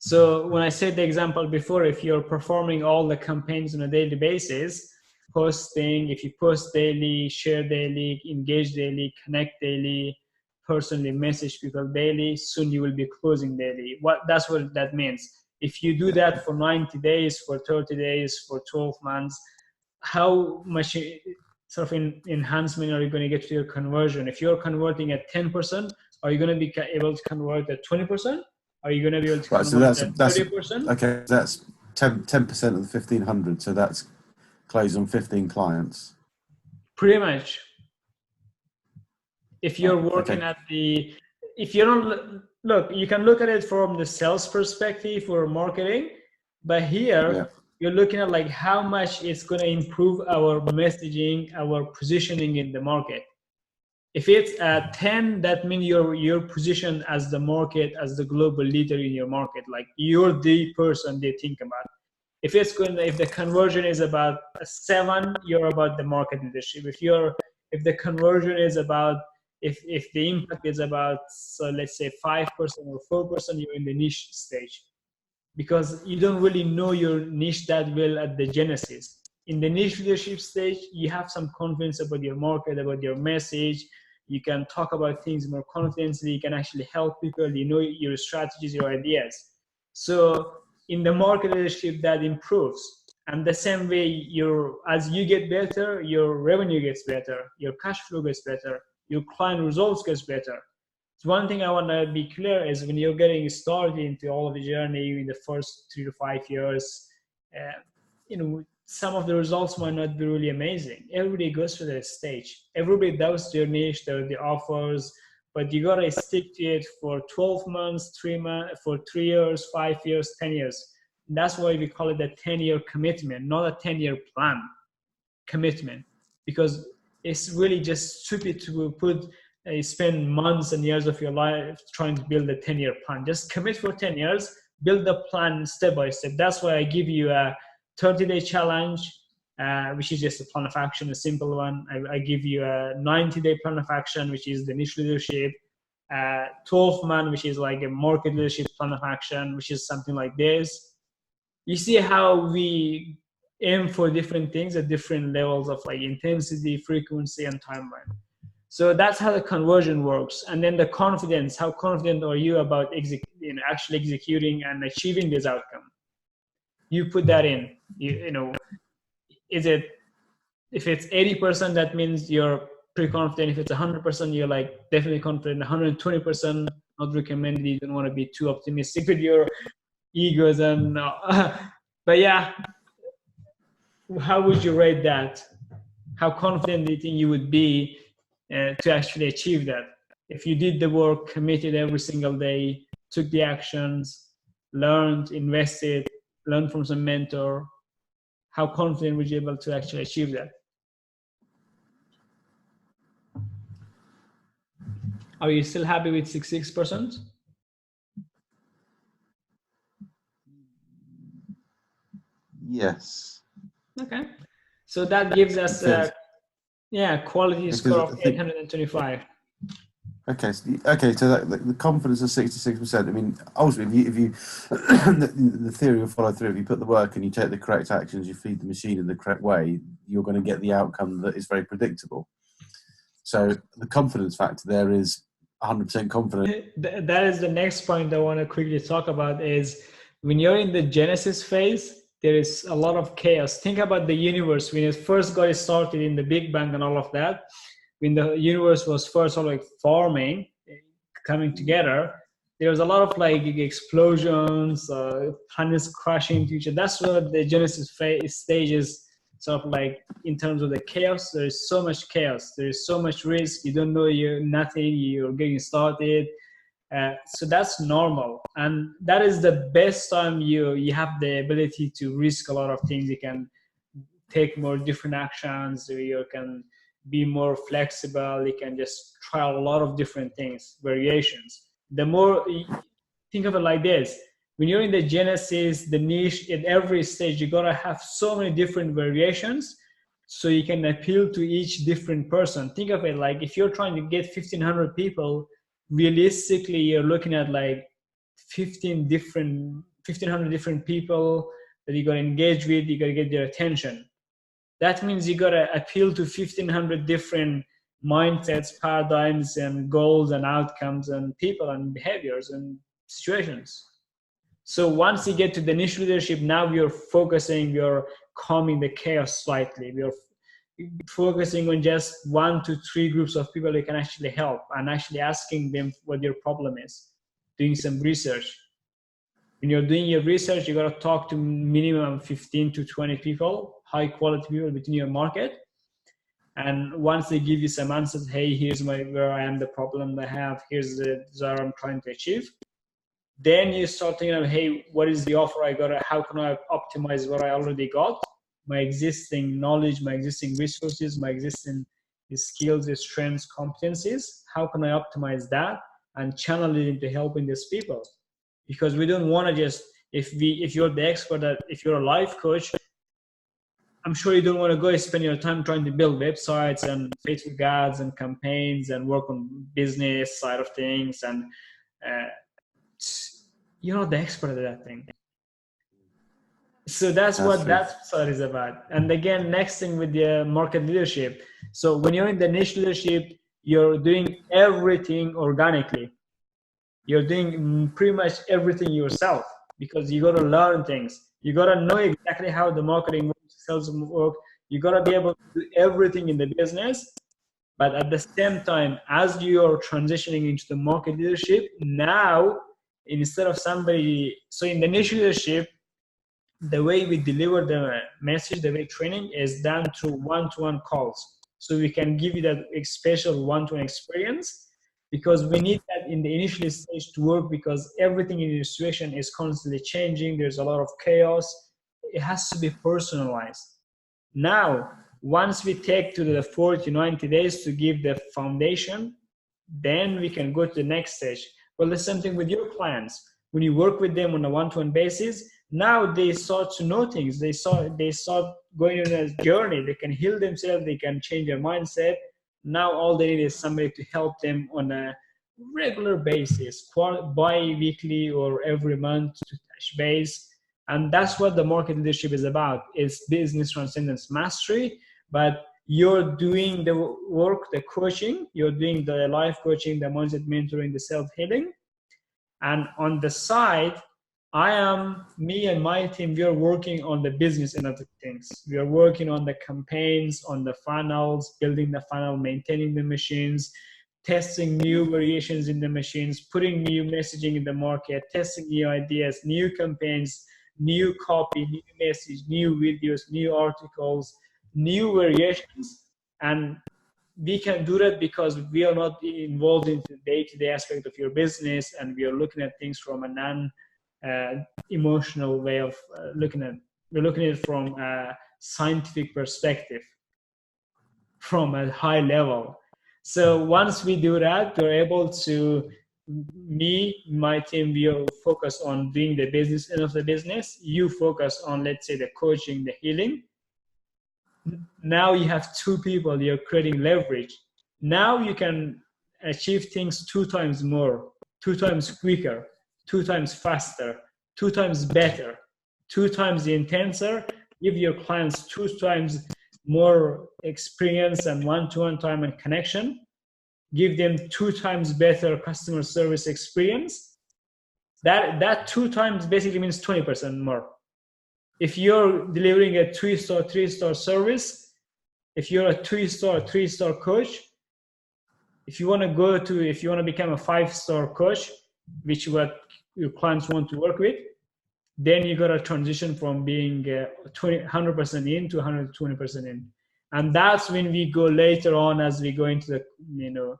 So when I said the example before, if you're performing all the campaigns on a daily basis, posting, if you post daily, share daily, engage daily, connect daily, personally message people daily, soon you will be closing daily. That's what that means. If you do that for 90 days, for 30 days, for 12 months, how much sort of enhancement are you going to get to your conversion? If you're converting at 10%, are you going to be able to convert at 20%? Are you going to be able to convert at 30%? Okay, that's 10% of the 1,500. So that's closed on 15 clients. Pretty much. If you're working at the, if you don't look, you can look at it from the sales perspective or marketing, but here you're looking at like how much it's going to improve our messaging, our positioning in the market. If it's at 10, that means you're positioned as the market, as the global leader in your market. Like you're the person they think about. If the conversion is about 7, you're about the market leadership. If the conversion is about, if the impact is about, so let's say 5% or 4%, you're in the niche stage, because you don't really know your niche that well at the genesis. In the niche leadership stage, you have some confidence about your market, about your message. You can talk about things more confidently. You can actually help people. You know your strategies, your ideas. So in the market leadership, that improves. And the same way, as you get better, your revenue gets better, your cash flow gets better, your client results gets better. So one thing I want to be clear is when you're getting started into all of the journey in the first 3 to 5 years, some of the results might not be really amazing. Everybody goes through that stage. Everybody does their niche, the offers, but you gotta stick to it for 12 months, 3 months, for 3 years, 5 years, 10 years. And that's why we call it a 10-year commitment, not a 10-year plan. Commitment, because it's really just stupid to spend months and years of your life trying to build a 10-year plan. Just commit for 10 years, build the plan step by step. That's why I give you a 30-day challenge, which is just a plan of action, a simple one. I give you a 90-day plan of action, which is the niche leadership, 12-month, which is like a market leadership plan of action, which is something like this. You see how we aim for different things at different levels of like intensity, frequency, and timeline. So that's how the conversion works. And then the confidence, how confident are you about actually executing and achieving this outcome? You put that in. If it's 80%, that means you're pretty confident. If it's 100%, you're like definitely confident. 120%, not recommended. You don't want to be too optimistic with your egos. But yeah, how would you rate that? How confident do you think you would be to actually achieve that? If you did the work, committed every single day, took the actions, learned, invested, learned from some mentor, how confident would you be able to actually achieve that? Are you still happy with 66%? Yes. Okay. So that gives us a quality score of 825. Okay, so the confidence of 66%. I mean, ultimately, if you the theory will follow through. If you put the work and you take the correct actions, you feed the machine in the correct way, you're going to get the outcome that is very predictable. So the confidence factor there is 100% confident. That is the next point I want to quickly talk about. Is when you're in the genesis phase, there is a lot of chaos. Think about the universe when it first got started in the Big Bang and all of that. When the universe was first sort of like forming, coming together, there was a lot of like explosions, planets crashing into each other. That's what the genesis phase stage is, sort of like in terms of the chaos. There is so much chaos. There is so much risk. You don't know you're getting started. So that's normal, and that is the best time you have the ability to risk a lot of things. You can take more different actions. You can be more flexible. You can just try a lot of different things, variations. The more, think of it like this: when you're in the genesis, the niche, at every stage, you gotta have so many different variations so you can appeal to each different person. Think of it like if you're trying to get 1,500 people, realistically, you're looking at like 15 different 1,500 different people that you got to engage with, you got to get their attention. That means you got to appeal to 1,500 different mindsets, paradigms, and goals and outcomes and people and behaviors and situations. So once you get to the niche leadership, now you're focusing, you're calming the chaos slightly. You're focusing on just 1 to 3 groups of people you can actually help and actually asking them what your problem is, doing some research. When you're doing your research, you got to talk to minimum 15 to 20 people, high quality people within your market. And once they give you some answers, hey, here's where I am, the problem I have, here's the desire I'm trying to achieve. Then you start thinking of, hey, what is the offer I got? How can I optimize what I already got? My existing knowledge, my existing resources, my existing skills, strengths, competencies. How can I optimize that and channel it into helping these people? Because we don't want to just, if you're the expert, if you're a life coach, I'm sure you don't want to go spend your time trying to build websites and Facebook ads and campaigns and work on business side of things. And you're not the expert at that thing. So that's what that side is about. And again, next thing with the market leadership. So when you're in the niche leadership, you're doing everything organically. You're doing pretty much everything yourself because you got to learn things. You got to know exactly how the marketing works, sales work. You got to be able to do everything in the business. But at the same time, as you are transitioning into the market leadership, now instead of somebody, so in the niche leadership, the way we deliver the message, the way training is done through one-to-one calls. So we can give you that special one-to-one experience because we need that in the initial stage to work because everything in the situation is constantly changing. There's a lot of chaos. It has to be personalized. Now, once we take to the 40, 90 days to give the foundation, then we can go to the next stage. Well, the same thing with your clients. When you work with them on a one-to-one basis, now they start to know things. They start going on a journey. They can heal themselves. They can change their mindset. Now all they need is somebody to help them on a regular basis, bi-weekly or every month to touch base. And that's what the market leadership is about. It's business transcendence mastery, but you're doing the work, the coaching, you're doing the life coaching, the mindset mentoring, the self-healing. And on the side, me and my team, we are working on the business end of the things. We are working on the campaigns, on the funnels, building the funnel, maintaining the machines, testing new variations in the machines, putting new messaging in the market, testing new ideas, new campaigns, new copy, new message, new videos, new articles, new variations. And we can do that because we are not involved in the day-to-day aspect of your business, and we are looking at things from a non-emotional way of looking at. We're looking at it from a scientific perspective, from a high level. So once we do that, we're able to, my team, we focus on doing the business end of the business. You focus on, let's say, the coaching, the healing. Now you have 2 people, you're creating leverage. Now you can achieve things 2 times more, 2 times quicker, 2 times faster, 2 times better, 2 times intenser. Give your clients 2 times more experience and one-to-one time and connection. Give them 2 times better customer service experience. That 2 times basically means 20% more. If you're delivering a 2-star, 3-star service, if you're a 2-star, 3-star coach, if you want to become a 5-star coach, which is what your clients want to work with, then you got to transition from being 100% in to 120% in. And that's when we go later on as we go into the,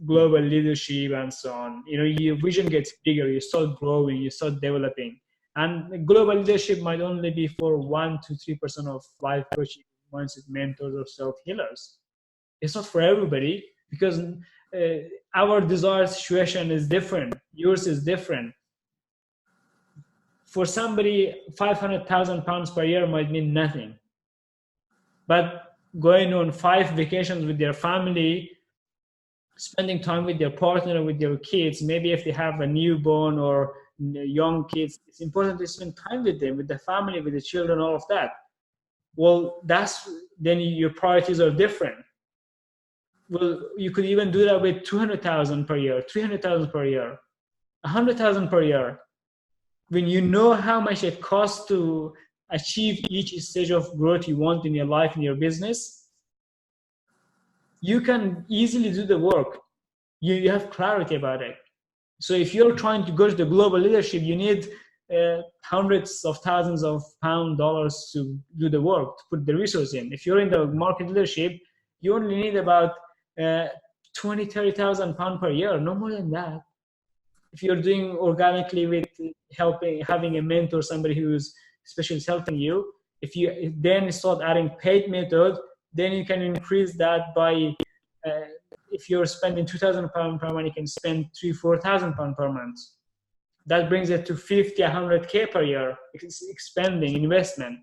global leadership and so on. Your vision gets bigger, you start growing, you start developing. And global leadership might only be for 1 to 3% of life coaching, mindset mentors, or self-healers. It's not for everybody because our desired situation is different. Yours is different. For somebody, 500,000 pounds per year might mean nothing. But going on 5 vacations with their family, spending time with their partner, with their kids, maybe if they have a newborn or young kids, it's important to spend time with them, with the family, with the children, all of that. Well, then your priorities are different. Well, you could even do that with 200,000 per year, 300,000 per year, 100,000 per year. When you know how much it costs to achieve each stage of growth you want in your life, in your business, you can easily do the work. You have clarity about it. So if you're trying to go to the global leadership, you need hundreds of thousands of dollars to do the work, to put the resource in. If you're in the market leadership, you only need about 30,000 pounds per year, no more than that. If you're doing organically with having a mentor, somebody who's especially helping you, if you then start adding paid method, then you can increase that by, if you're spending 2,000 pounds per month, you can spend 4,000 pounds per month. That brings it to 50, 100K per year, expanding investment.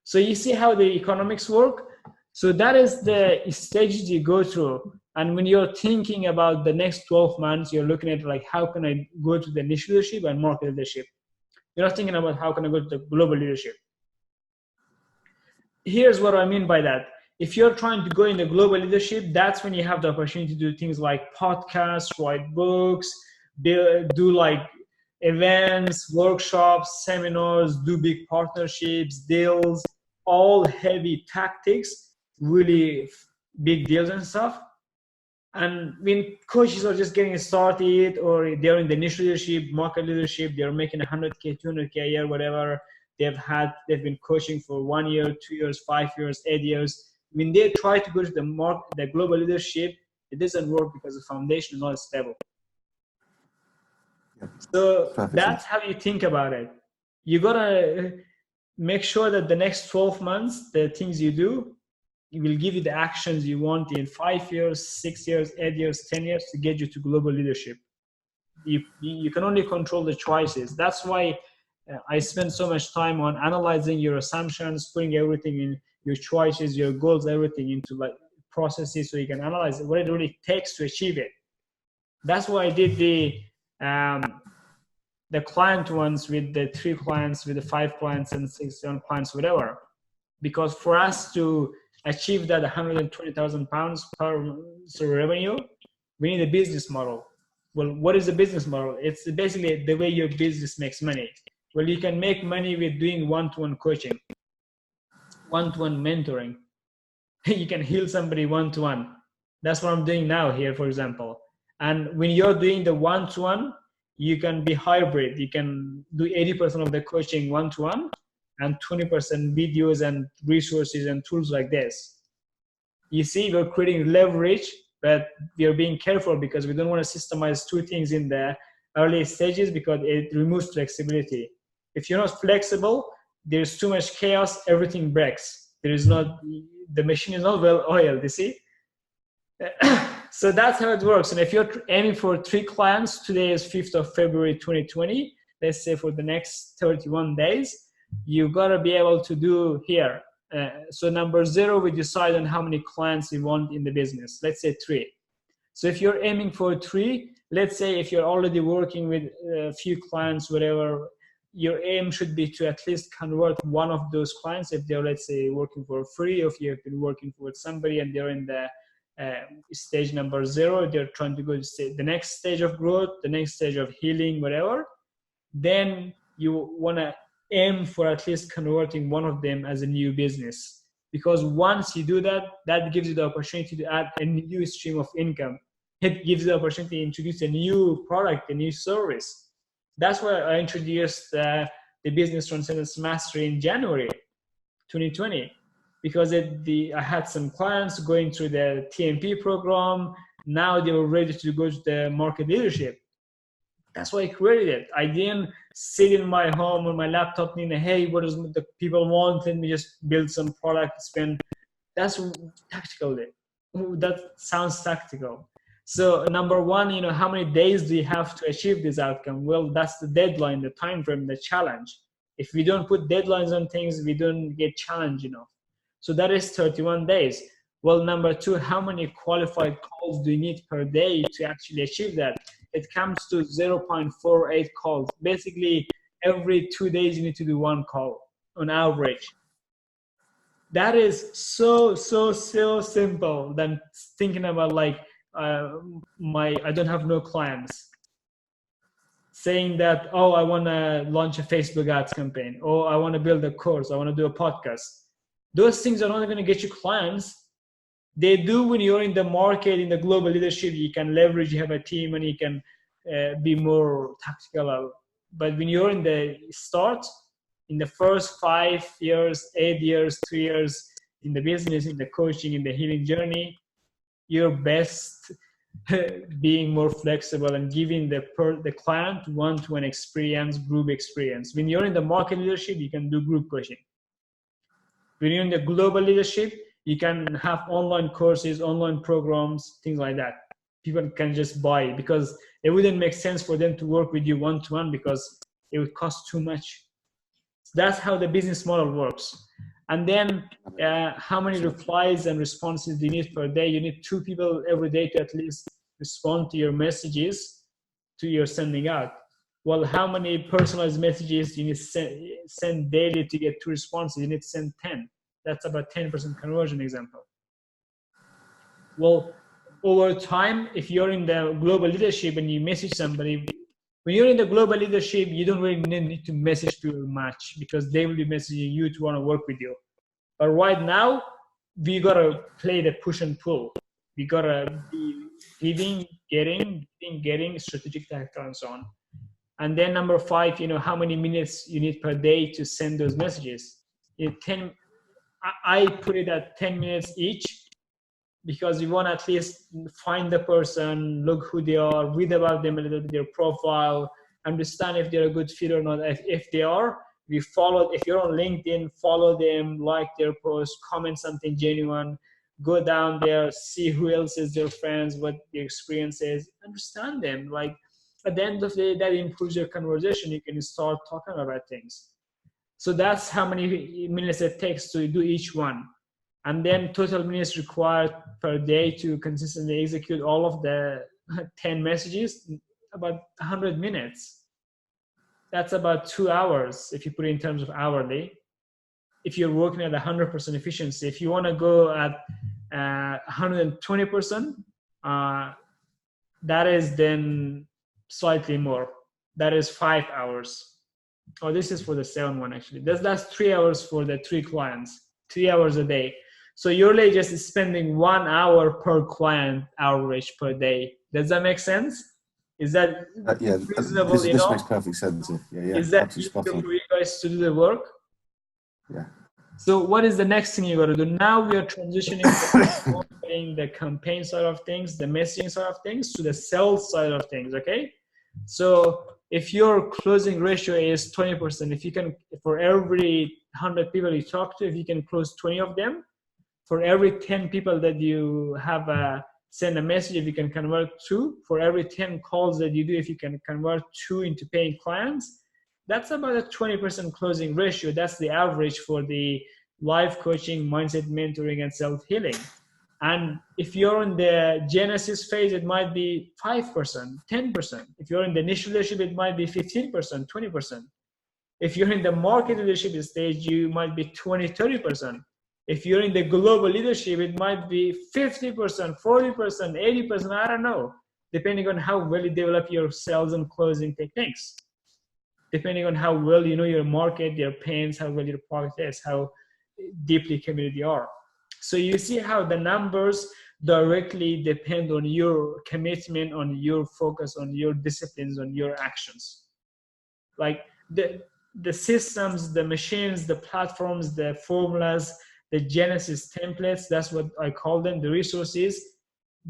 So you see how the economics work? So that is the stages you go through. And when you're thinking about the next 12 months, you're looking at like, how can I go to the niche leadership and market leadership? You're not thinking about how can I go to the global leadership. Here's what I mean by that. If you're trying to go in the global leadership, that's when you have the opportunity to do things like podcasts, write books, do like events, workshops, seminars, do big partnerships, deals, all heavy tactics, really big deals and stuff. And when coaches are just getting started, or they're in the niche leadership, market leadership, they're making 100K, 200K a year, whatever, they've been coaching for 1 year, 2 years, 5 years, 8 years. When they try to go to the global leadership, it doesn't work because the foundation is not stable. So Perfect. that's how you think about it. You gotta make sure that the next 12 months, the things you do, it will give you the actions you want in 5 years, 6 years, 8 years, 10 years to get you to global leadership. You can only control the choices. That's why I spend so much time on analyzing your assumptions, putting everything in your choices, your goals, everything into like processes, so you can analyze what it really takes to achieve it. That's why I did the client ones with the 3 clients, with the 5 clients and 6, 7 clients, whatever. Because for us to achieve that 120,000 pounds per revenue, we need a business model. Well, what is the business model? It's basically the way your business makes money. Well, you can make money with doing one-to-one coaching, one-to-one mentoring. You can heal somebody one-to-one. That's what I'm doing now here, for example. And when you're doing the one-to-one, you can be hybrid. You can do 80% of the coaching one-to-one and 20% videos and resources and tools like this. You see, we're creating leverage, but we're being careful because we don't want to systemize 2 things in the early stages because it removes flexibility. If you're not flexible, there's too much chaos, everything breaks. The machine is not well oiled, you see? So that's how it works. And if you're aiming for 3 clients, today is 5th of February 2020, let's say for the next 31 days, you've got to be able to do here. So number 0, we decide on how many clients you want in the business. Let's say 3. So if you're aiming for 3, let's say if you're already working with a few clients, whatever, your aim should be to at least convert one of those clients. If they're, let's say, working for free, or if you've been working with somebody and they're in the stage number 0, they're trying to go to the next stage of growth, the next stage of healing, whatever, then you want to aim for at least converting one of them as a new business. Because once you do that, that gives you the opportunity to add a new stream of income. It gives you the opportunity to introduce a new product, a new service. That's why I introduced the Business Transcendence Mastery in January 2020, because I had some clients going through the TMP program. Now they were ready to go to the market leadership. That's why I created it. I didn't sit in my home on my laptop thinking, hey, what does the people want? Let me just build some product, That's tactical. That sounds tactical. So number 1, how many days do you have to achieve this outcome? Well, that's the deadline, the time frame, the challenge. If we don't put deadlines on things, we don't get challenged enough. So that is 31 days. Well, number 2, how many qualified calls do you need per day to actually achieve that? it comes to 0.48 calls. Basically, every 2 days you need to do one call on average. That is so simple than thinking about like I don't have no clients. Saying that, oh, I want to launch a Facebook ads campaign, or I want to build a course, I want to do a podcast. Those things are not going to get you clients. They do when you're in the market, in the global leadership, you can leverage, you have a team, and you can be more tactical. But when you're in the start, in the first 5 years, 8 years, 2 years in the business, in the coaching, in the healing journey, you're best being more flexible and giving the client one-to-one experience, group experience. When you're in the market leadership, you can do group coaching. When you're in the global leadership, you can have online courses, online programs, things like that. People can just buy, because it wouldn't make sense for them to work with you one-to-one because it would cost too much. So that's how the business model works. And then how many replies and responses do you need per day? You need 2 people every day to at least respond to your messages to your sending out. Well, how many personalized messages do you need to send daily to get 2 responses? You need to send 10. That's about 10% conversion example. Well, over time, if you're in the global leadership and you message somebody, when you're in the global leadership, you don't really need to message people much because they will be messaging you to want to work with you. But right now, we got to play the push and pull. We got to be giving, getting, strategic, tactical, and so on. And then number 5, how many minutes you need per day to send those messages. I put it at 10 minutes each, because you want to at least find the person, look who they are, read about them a little bit, their profile, understand if they're a good fit or not. If they are, we follow. If you're on LinkedIn, follow them, like their post, comment something genuine, go down there, see who else is their friends, what their experience is, understand them. Like at the end of the day, that improves your conversation. You can start talking about things. So that's how many minutes it takes to do each one. And then total minutes required per day to consistently execute all of the 10 messages, about 100 minutes. That's about 2 hours if you put it in terms of hourly. If you're working at 100% efficiency, if you want to go at 120%, that is then slightly more. That is 5 hours. Oh, this is for the 7 one actually. That's 3 hours for the 3 clients, 3 hours a day. So you're really just spending 1 hour per client average per day. Does that make sense? Is that reasonable? This makes perfect sense. Yeah. Is that easy for you guys to do the work? Yeah. So what is the next thing you got to do? Now we are transitioning from the campaign side of things, the messaging side of things, to the sales side of things. Okay. So if your closing ratio is 20%, if you can, for every 100 people you talk to, if you can close 20 of them, for every 10 people that you have send a message, if you can convert 2, for every 10 calls that you do, if you can convert 2 into paying clients, that's about a 20% closing ratio. That's the average for the life coaching, mindset mentoring, and self-healing. And if you're in the genesis phase, it might be 5%, 10%. If you're in the niche leadership, it might be 15%, 20%. If you're in the market leadership stage, you might be 20, 30%. If you're in the global leadership, it might be 50%, 40%, 80%, I don't know, depending on how well you develop your sales and closing techniques. Depending on how well you know your market, your pains, how well your product is, how deeply committed you are. So you see how the numbers directly depend on your commitment, on your focus, on your disciplines, on your actions. Like the systems, the machines, the platforms, the formulas, the Genesis templates, that's what I call them, the resources,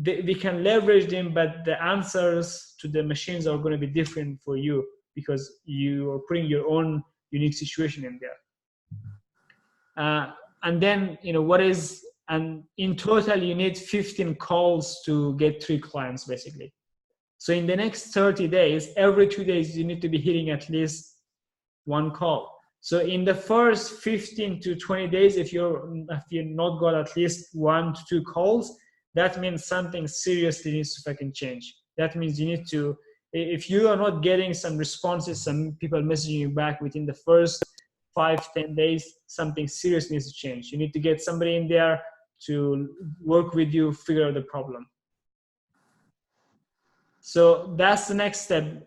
we can leverage them, but the answers to the machines are going to be different for you because you are putting your own unique situation in there. And then, and in total, you need 15 calls to get 3 clients, basically. So in the next 30 days, every 2 days, you need to be hitting at least 1 call. So in the first 15 to 20 days, if you're not got at least 1 to 2 calls, that means something seriously needs to fucking change. That means you need to If you are not getting some responses, some people messaging you back within the first 5-10 days, something serious needs to change. You need to get somebody in there to work with you, figure out the problem. So that's the next step.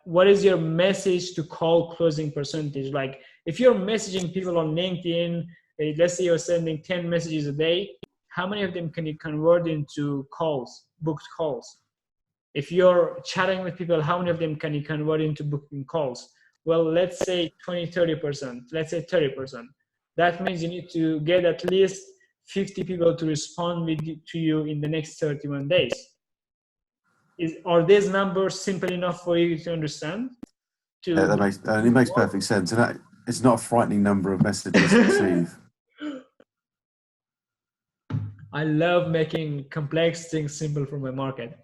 What is your message to call closing percentage? Like if you're messaging people on LinkedIn, let's say you're sending 10 messages a day, how many of them can you convert into calls, booked calls? If you're chatting with people, how many of them can you convert into booking calls? Well, let's say 20-30%, let's say 30%. That means you need to get at least 50 people to respond to you in the next 31 days. Are these numbers simple enough for you to understand? Yeah, it makes perfect sense. And it's not a frightening number of messages to receive. I love making complex things simple for my market.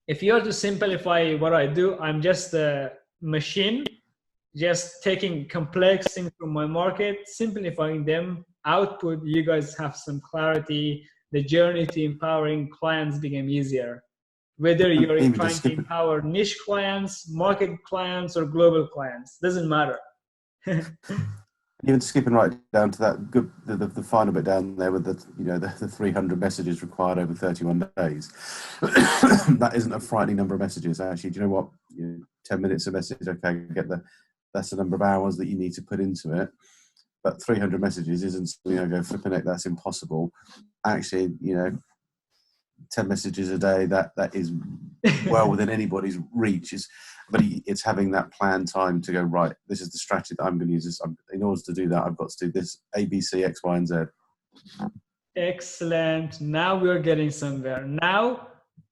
If you are to simplify what I do, I'm just a machine, just taking complex things from my market, simplifying them, output, you guys have some clarity, the journey to empowering clients became easier. Whether you're trying to empower niche clients, market clients, or global clients, doesn't matter. Even skipping right down to that, the final bit down there with the 300 messages required over 31 days. That isn't a frightening number of messages. Actually, do you know what? 10 minutes a message, okay, that's the number of hours that you need to put into it. But 300 messages isn't, go flipping it, that's impossible. Actually, 10 messages a day, that is well within anybody's reach. But it's having that planned time to go, right, this is the strategy that I'm going to use. In order to do that, I've got to do this, A, B, C, X, Y, and Z. Excellent. Now we're getting somewhere. Now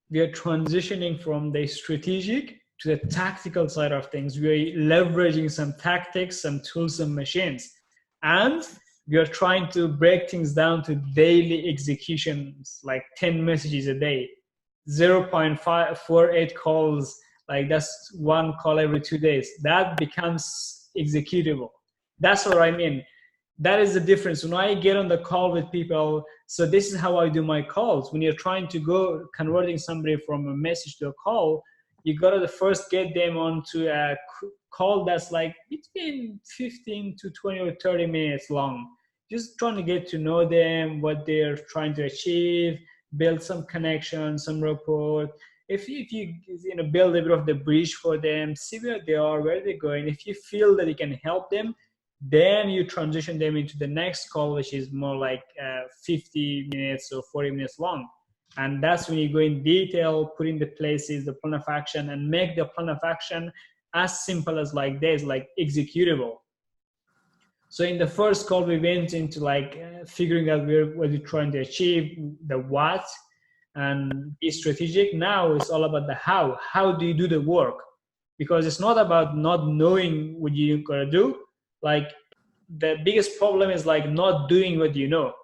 we are transitioning from the strategic to the tactical side of things. We're leveraging some tactics, some tools, some machines. And we are trying to break things down to daily executions, like 10 messages a day, 0.548 calls, like that's one call every 2 days. That becomes executable. That's what I mean. That is the difference. When I get on the call with people, so this is how I do my calls. When you're trying to go converting somebody from a message to a call, you got to first get them onto a call that's like between 15 to 20 or 30 minutes long. Just trying to get to know them, what they're trying to achieve, build some connection, some rapport. If you build a bit of the bridge for them, see where they are, where they're going. If you feel that you can help them, then you transition them into the next call, which is more like 50 minutes or 40 minutes long. And that's when you go in detail, put in the places, the plan of action, and make the plan of action as simple as like this, like executable. So in the first call, we went into like figuring out what we're trying to achieve, the what, and be strategic. Now it's all about the how. How do you do the work? Because it's not about not knowing what you're gonna do. Like the biggest problem is like not doing what you know.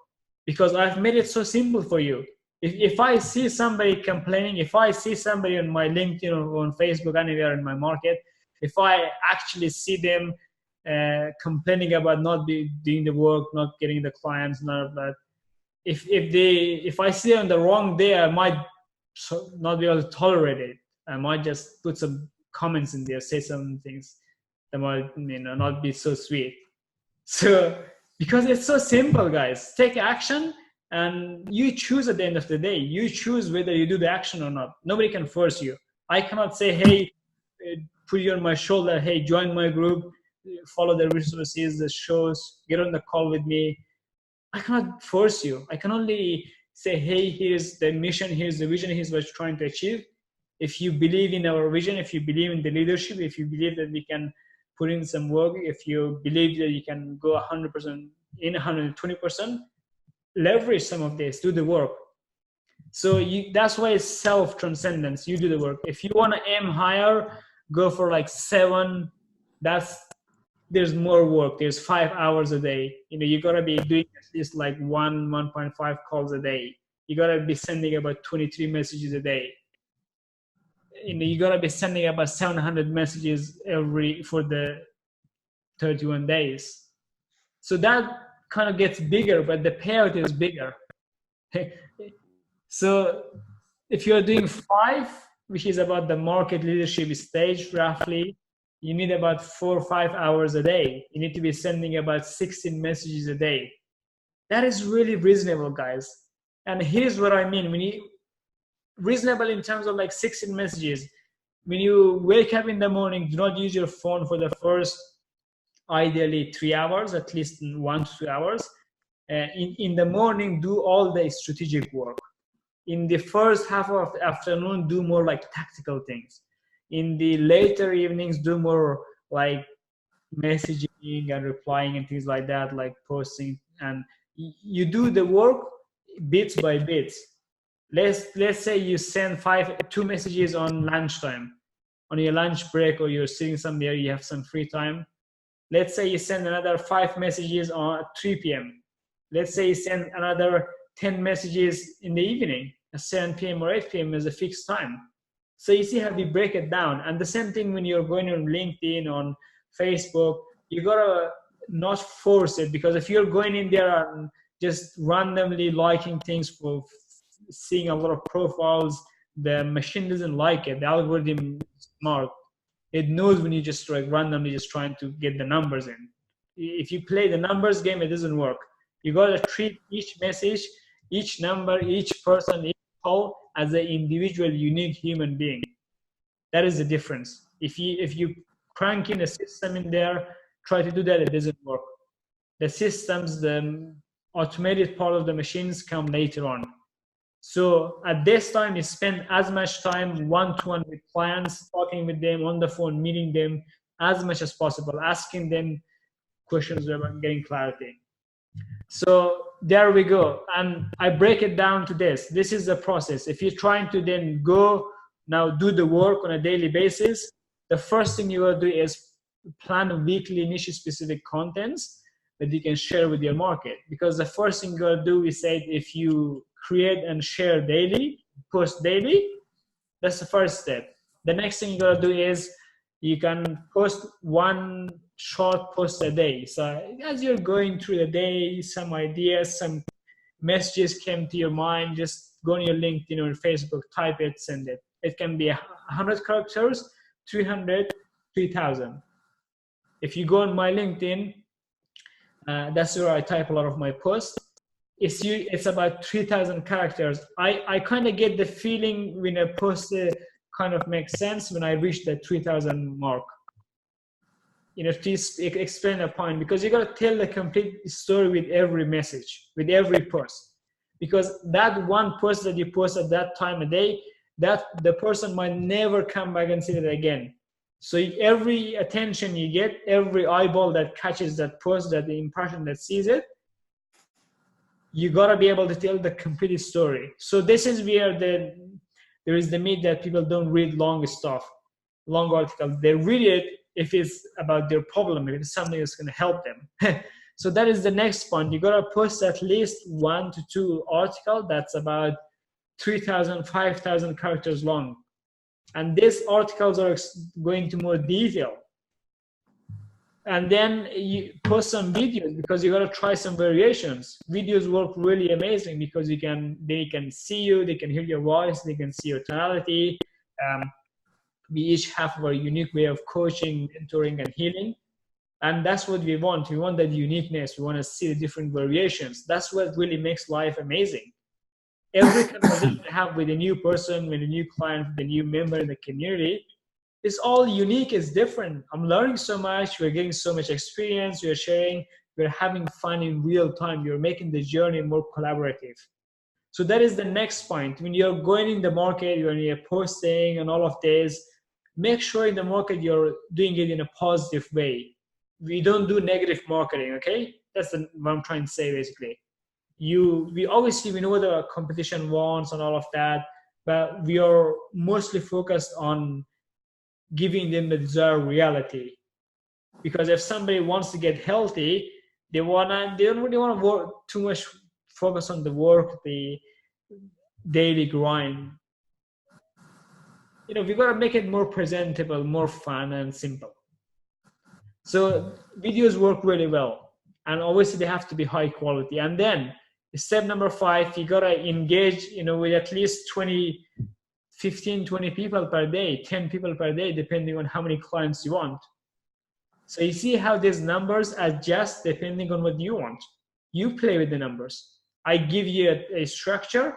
Because I've made it so simple for you. If I see somebody complaining, if I see somebody on my LinkedIn or on Facebook, anywhere in my market, if I actually see them complaining about not doing the work, not getting the clients, none of that. If I see it on the wrong day, I might not be able to tolerate it. I might just put some comments in there, say some things that might not be so sweet. So because it's so simple, guys, take action, and you choose at the end of the day. You choose whether you do the action or not. Nobody can force you. I cannot say, hey, put you on my shoulder, hey, join my group, follow the resources, the shows, get on the call with me. I cannot force you. I can only say, hey, here's the mission, here's the vision, here's what you're trying to achieve. If you believe in our vision, if you believe in the leadership, if you believe that we can put in some work, if you believe that you can go 100% in 120%, leverage some of this, do the work. So that's why it's self-transcendence. You do the work. If you want to aim higher, go for like 7. There's more work. There's 5 hours a day. You got to be doing at least like 1.5 calls a day. You got to be sending about 23 messages a day. You got to be sending about 700 messages for the 31 days. So that kind of gets bigger, but the payout is bigger. So if you're doing 5, which is about the market leadership stage roughly, you need about 4 or 5 hours a day. You need to be sending about 16 messages a day. That is really reasonable, guys. And here's what I mean. When you reasonable in terms of like 16 messages, when you wake up in the morning, do not use your phone for the first, ideally 3 hours, at least 1 to 2 hours. In the morning, do all the strategic work. In the first half of the afternoon, do more like tactical things. In the later evenings, do more like messaging and replying and things like that, like posting. And you do the work bits by bits. Let's say you send 2 messages on lunchtime, on your lunch break, or you're sitting somewhere, you have some free time. Let's say you send another 5 messages at 3 p.m. Let's say you send another 10 messages in the evening at 7 p.m. or 8 p.m. as a fixed time. So you see how we break it down. And the same thing when you're going on LinkedIn, on Facebook, you gotta not force it, because if you're going in there and just randomly liking things for seeing a lot of profiles, the machine doesn't like it. The algorithm is smart. It knows when you just like randomly just trying to get the numbers in. If you play the numbers game, it doesn't work. You gotta treat each message, each number, each person, each call as an individual, unique human being. That is the difference. If you crank in a system in there, try to do that, it doesn't work. The systems, the automated part of the machines come later on. So at this time, you spend as much time one-to-one with clients, talking with them on the phone, meeting them as much as possible, asking them questions about getting clarity. So there we go. And I break it down to this. This is the process. If you're trying to then go now do the work on a daily basis, the first thing you will do is plan weekly niche specific contents that you can share with your market. Because the first thing you're gonna do is say, if you create and share daily, post daily, that's the first step. The next thing you gotta do is you can post 1 short post a day. So as you're going through the day, some ideas, some messages came to your mind, just go on your LinkedIn or Facebook, type it, send it. It can be 100 characters, 300, 3000. If you go on my LinkedIn, that's where I type a lot of my posts. It's about 3000 characters. I kind of get the feeling when a post kind of makes sense when I reach the 3000 mark. You know, to explain a point, because you got to tell the complete story with every message, with every post. Because that one post that you post at that time of day, that the person might never come back and see it again. So every attention you get, every eyeball that catches that post, that the impression that sees it, you gotta be able to tell the complete story. So this is where there is the myth that people don't read long stuff, long articles. They read it if it's about their problem, if it's something that's gonna help them. So that is the next point. You gotta post at least 1 to 2 articles that's about 3000, 5000 characters long. And these articles are going to more detail. And then you post some videos, because you gotta try some variations. Videos work really amazing because they can see you, they can hear your voice, they can see your tonality. We each have our unique way of coaching, mentoring, and healing. And that's what we want. We want that uniqueness. We want to see the different variations. That's what really makes life amazing. Every conversation I have with a new person, with a new client, with a new member in the community, it's all unique, it's different. I'm learning so much, we're getting so much experience, we're sharing, we're having fun in real time, you're making the journey more collaborative. So that is the next point. When you're going in the market, when you're posting and all of this, make sure in the market you're doing it in a positive way. We don't do negative marketing, okay? That's what I'm trying to say basically. We obviously, we know what the competition wants and all of that, but we are mostly focused on giving them the desired reality. Because if somebody wants to get healthy, they don't really want to work too much, focus on the work, the daily grind. You know, we got to make it more presentable, more fun and simple. So videos work really well, and obviously they have to be high quality. And then step number 5, you got to engage, you know, with at least 20 15, 20 people per day, 10 people per day, depending on how many clients you want. So you see how these numbers adjust depending on what you want. You play with the numbers. I give you a structure,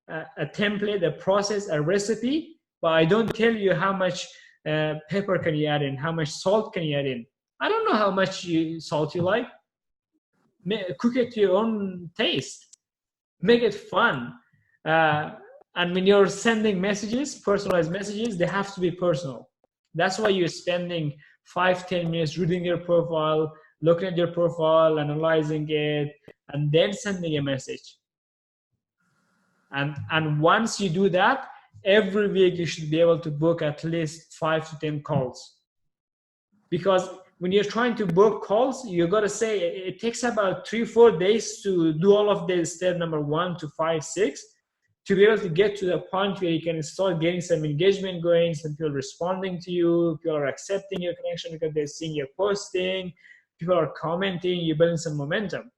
a template, a process, a recipe, but I don't tell you how much pepper can you add in, how much salt can you add in. I don't know how much salt you like. Cook it to your own taste. Make it fun. And when you're sending messages, personalized messages, they have to be personal. That's why you're spending 5-10 minutes reading your profile, looking at your profile, analyzing it, and then sending a message. And once you do that, every week you should be able to book at least 5 to 10 calls. Because when you're trying to book calls, you got to say it takes about 3-4 days to do all of this, step number 1 to 5, 6, to be able to get to the point where you can start getting some engagement going, some people responding to you, people are accepting your connection because they're seeing your posting, people are commenting, you're building some momentum.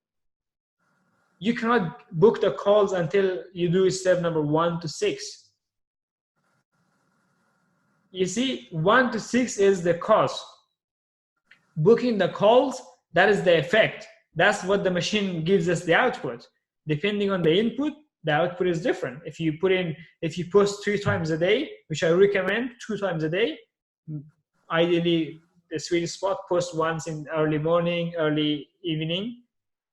You cannot book the calls until you do step number 1 to 6. You see, 1 to 6 is the cost. Booking the calls, that is the effect. That's what the machine gives us the output. Depending on the input, the output is different. If you post 3 times a day, which I recommend 2 times a day, ideally the sweet spot, post once in early morning, early evening.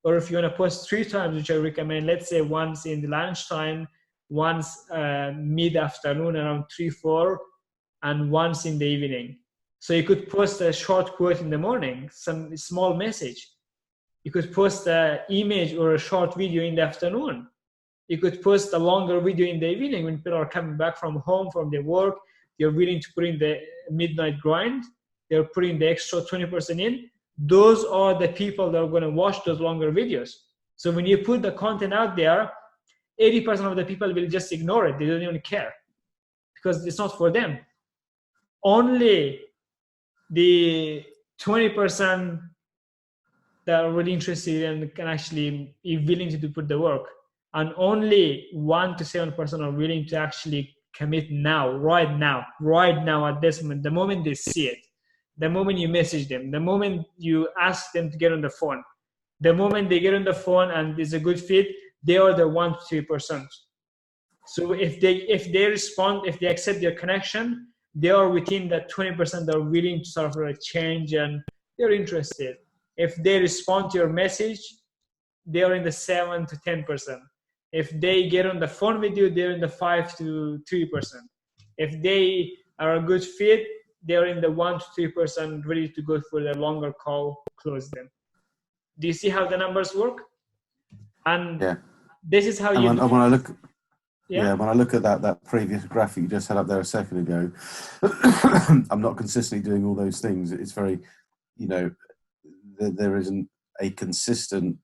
Or if you want to post 3 times, which I recommend, let's say once in the lunchtime, once mid-afternoon around 3-4, and once in the evening. So you could post a short quote in the morning, some small message. You could post an image or a short video in the afternoon. You could post a longer video in the evening when people are coming back from home, from their work. They're willing to put in the midnight grind. They're putting the extra 20% in. Those are the people that are going to watch those longer videos. So when you put the content out there, 80% of the people will just ignore it. They don't even care because it's not for them. Only the 20% that are really interested and can actually be willing to put the work, and only 1 to 7% are willing to actually commit now, right now at this moment, the moment they see it, the moment you message them, the moment you ask them to get on the phone, the moment they get on the phone and it's a good fit, they are the 1 to 3%. So if they respond, if they accept your connection, they are within that 20% that are willing to sort of like change and they're interested. If they respond to your message, they are in the 7 to 10%. If they get on the phone with you, they're in the 5 to 3%. If they are a good fit, they're in the 1 to 3% ready to go for the longer call, close them. Do you see how the numbers work? And yeah. This is how when I look. Yeah, when I look at that previous graphic you just had up there a second ago, I'm not consistently doing all those things. It's very, there isn't a consistent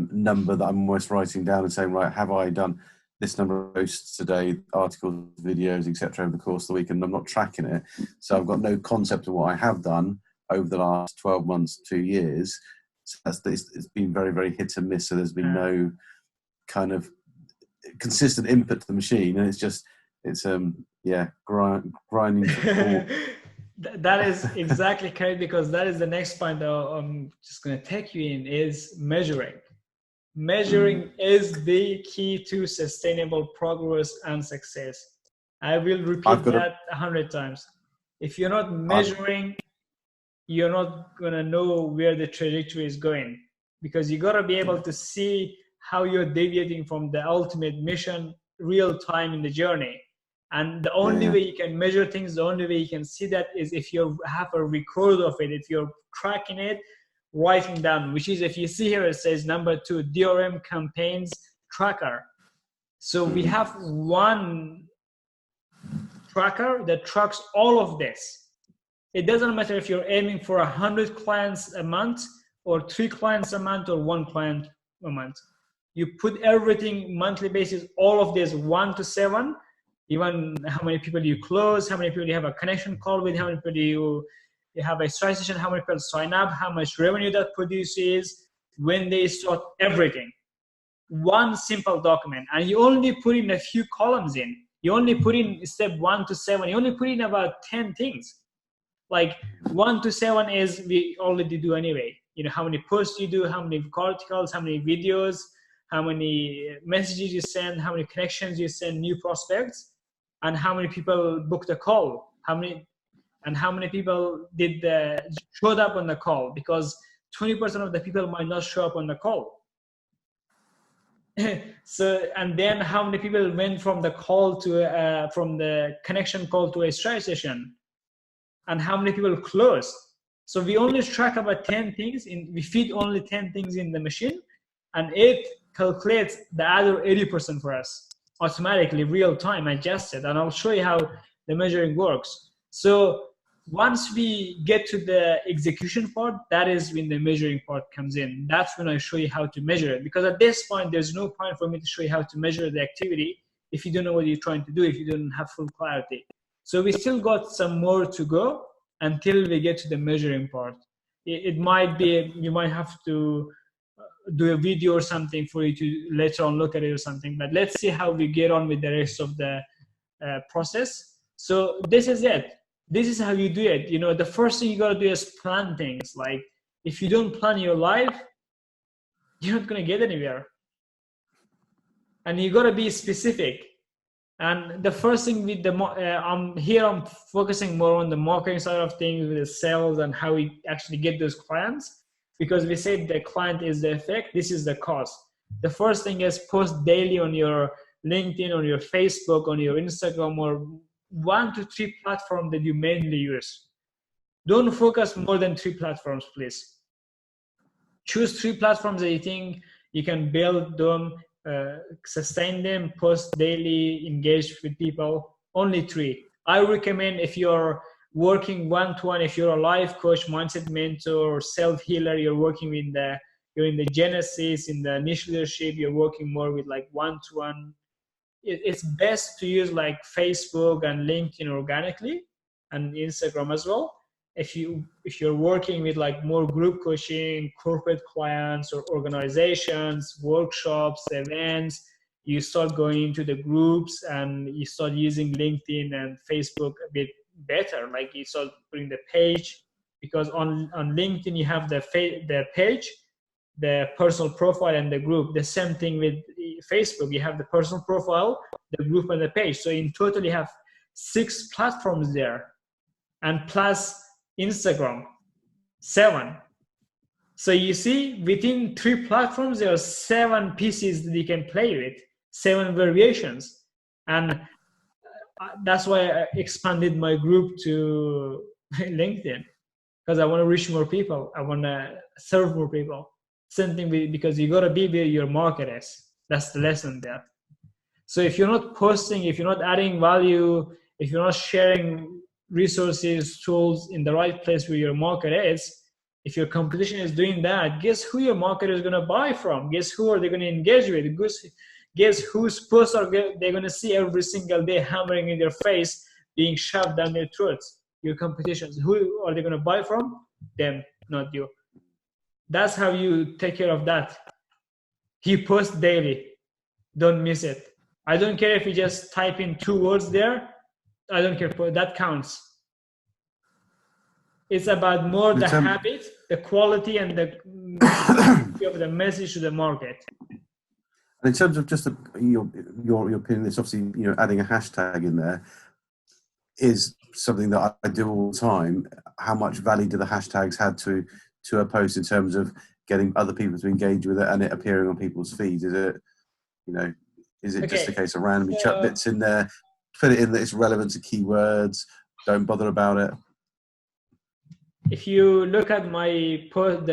number that I'm almost writing down and saying, right, have I done this number of posts today, articles, videos, etc. over the course of the week, and I'm not tracking it. So I've got no concept of what I have done over the last 12 months, 2 years. So it's been very, very hit and miss. So there's been no kind of consistent input to the machine, and it's grinding. That is exactly correct, because that is the next point that I'm just going to take you in, is measuring. Measuring is the key to sustainable progress and success. I will repeat that 100 times. If you're not measuring, you're not going to know where the trajectory is going, because you got to be able to see how you're deviating from the ultimate mission real time in the journey. And the only way you can measure things, the only way you can see that is if you have a record of it, if you're tracking it, writing down, which is, if you see here, it says number 2, DRM campaigns tracker. So we have one tracker that tracks all of this. It doesn't matter if you're aiming for 100 clients a month or 3 clients a month or 1 client a month. You put everything monthly basis, all of this 1 to 7, even how many people you close, how many people you have a connection call with, how many people you have a strategy session, how many people sign up, how much revenue that produces, when they start, everything. One simple document, and you only put in a few columns in. You only put in step 1 to 7, you only put in about 10 things. Like 1 to 7 is we already do anyway. You know, how many posts you do, how many articles, how many videos, how many messages you send, how many connections you send, new prospects, and how many people booked a call, how many people showed up on the call, because 20% of the people might not show up on the call. So, and then how many people went from the call to from the connection call to a strategy session, and how many people closed. So we only track about 10 things, we feed only 10 things in the machine, and it calculates the other 80% for us automatically, real time, adjusted. And I'll show you how the measuring works. So once we get to the execution part, that is when the measuring part comes in. That's when I show you how to measure it, because at this point there's no point for me to show you how to measure the activity if you don't know what you're trying to do, if you don't have full clarity. So we still got some more to go until we get to the measuring part. It might be, you might have to do a video or something for you to later on look at it or something, but let's see how we get on with the rest of the process. So this is it. This is how you do it. You know, the first thing you got to do is plan things. Like, if you don't plan your life, you're not going to get anywhere. And you got to be specific. And the first thing with the, I'm focusing more on the marketing side of things, with the sales and how we actually get those clients, because we said the client is the effect, this is the cost. The first thing is post daily on your LinkedIn, on your Facebook, on your Instagram, or 1 to 3 platforms that you mainly use. Don't focus more than 3 platforms, please. Choose 3 platforms that you think you can build them, sustain them, post daily, engage with people. Only 3. I recommend, if you're working one-to-one, if you're a life coach, mindset mentor, self-healer, you're working with you're in the Genesis, in the niche leadership, you're working more with like one-to-one. It's best to use like Facebook and LinkedIn organically, and Instagram as well. If you're working with like more group coaching, corporate clients or organizations, workshops, events, you start going into the groups and you start using LinkedIn and Facebook a bit better. Like, you start putting the page, because on LinkedIn you have the page, the personal profile, and the group. The same thing with Facebook, you have the personal profile, the group, and the page. So in total you have 6 platforms there, and plus Instagram, 7. So you see, within 3 platforms there are 7 pieces that you can play with, 7 variations. And that's why I expanded my group to LinkedIn, because I want to reach more people, I want to serve more people. Same thing because you got to be where your market is. That's the lesson there. So if you're not posting, if you're not adding value, if you're not sharing resources, tools in the right place where your market is, if your competition is doing that, guess who your market is going to buy from? Guess who are they going to engage with? Guess whose posts are they're going to see every single day hammering in their face, being shoved down their throats? Your competitions. Who are they going to buy from? Them, not you. That's how you take care of that. You post daily. Don't miss it. I don't care if you just type in 2 words there. I don't care. That counts. It's about more the habit, the quality, and of the message to the market. And in terms of just your opinion, it's obviously, you know, adding a hashtag in there is something that I do all the time. How much value do the hashtags add to a post in terms of getting other people to engage with it and it appearing on people's feeds? Is it, you know, just a case of randomly chuck bits in there, put it in that it's relevant to keywords, don't bother about it? If you look at my post,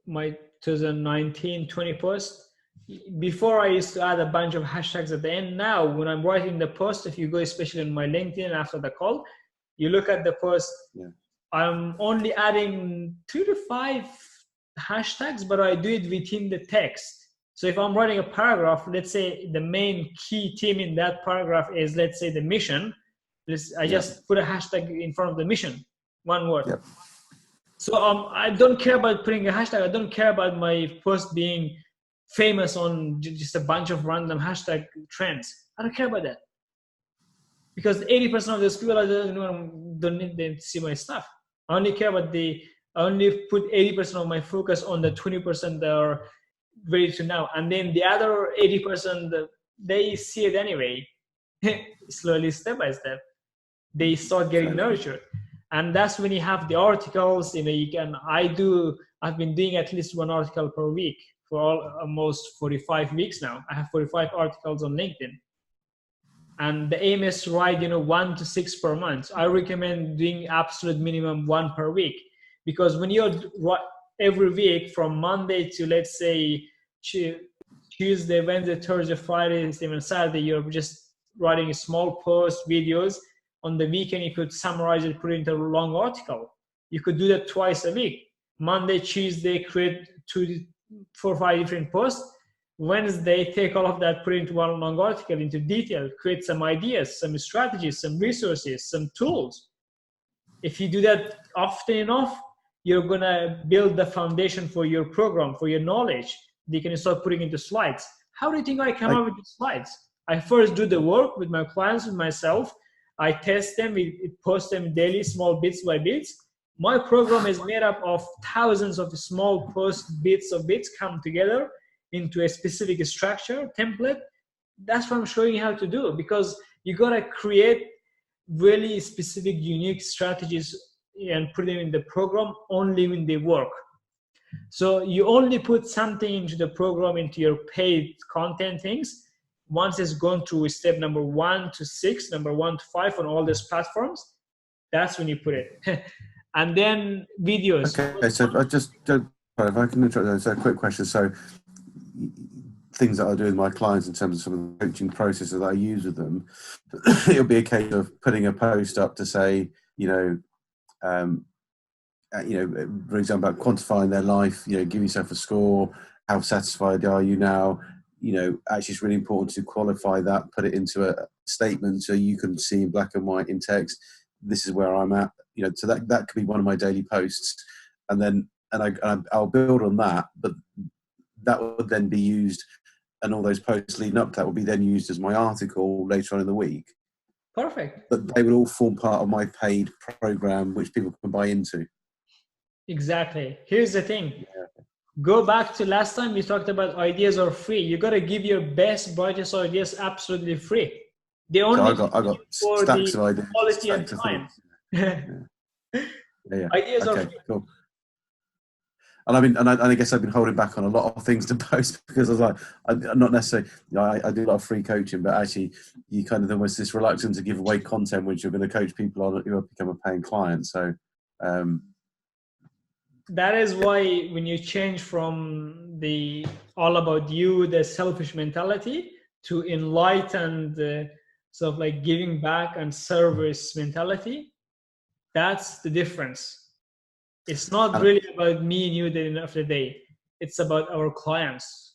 my 2019-20 post, before I used to add a bunch of hashtags at the end. Now, when I'm writing the post, if you go especially on my LinkedIn after the call, you look at the post, I'm only adding 2 to 5 hashtags, but I do it within the text. So if I'm writing a paragraph, let's say the main key theme in that paragraph is, let's say, the mission. I just put a hashtag in front of the mission, 1 word. Yep. So I don't care about putting a hashtag. I don't care about my post being famous on just a bunch of random hashtag trends. I don't care about that. because 80% of those people don't need them to see my stuff. I only care about I only put 80% of my focus on the 20% that are ready to know. And then the other 80%, they see it anyway, slowly, step by step. They start getting nurtured. And that's when you have the articles, I've been doing at least one article per week for almost 45 weeks now. I have 45 articles on LinkedIn. And the aim is to write, 1 to 6 per month. I recommend doing absolute minimum 1 per week, because when you're every week from Monday to, let's say, Tuesday, Wednesday, Thursday, Friday, even Saturday, you're just writing small posts, videos. On the weekend, you could summarize it, put it into a long article. You could do that twice a week. Monday, Tuesday, create 4 or 5 different posts. Wednesday, take all of that, put it into one long article into detail, create some ideas, some strategies, some resources, some tools. If you do that often enough, you're going to build the foundation for your program, for your knowledge. You can start putting into slides. How do you think I come up with the slides? I first do the work with my clients, with myself. I test them, we post them daily, small bits by bits. My program is made up of thousands of small bits come together into a specific structure, template. That's what I'm showing you how to do, because you got to create really specific, unique strategies and put them in the program only when they work. So you only put something into the program, into your paid content things, once it's gone through step number 1 to 6, number 1 to 5 on all these platforms. That's when you put it. And then videos. Okay, so if I can interrupt, so a quick question. So things that I do with my clients in terms of some of the coaching processes that I use with them, it'll be a case of putting a post up to say, for example, about quantifying their life, give yourself a score. How satisfied are you now? Actually it's really important to qualify that, put it into a statement so you can see in black and white in text, this is where I'm at, so that could be one of my daily posts. And I'll build on that, but that would then be used, and all those posts leading up to that will be then used as my article later on in the week. Perfect. But they will all form part of my paid program, which people can buy into. Exactly. Here's the thing. Go back to last time we talked about ideas are free. You got to give your best, brightest ideas absolutely free. They only I got for stacks the of ideas, quality and time. Ideas are free. Cool. And I guess I've been holding back on a lot of things to post because I was like, I'm not necessarily, I do a lot of free coaching, but actually you kind of almost this reluctant to give away content which you're going to coach people on who have become a paying client. So, that is why when you change from the all about you, the selfish mentality, to enlightened sort of like giving back and service mentality, that's the difference. It's not really about me and you at the end of the day. It's about our clients.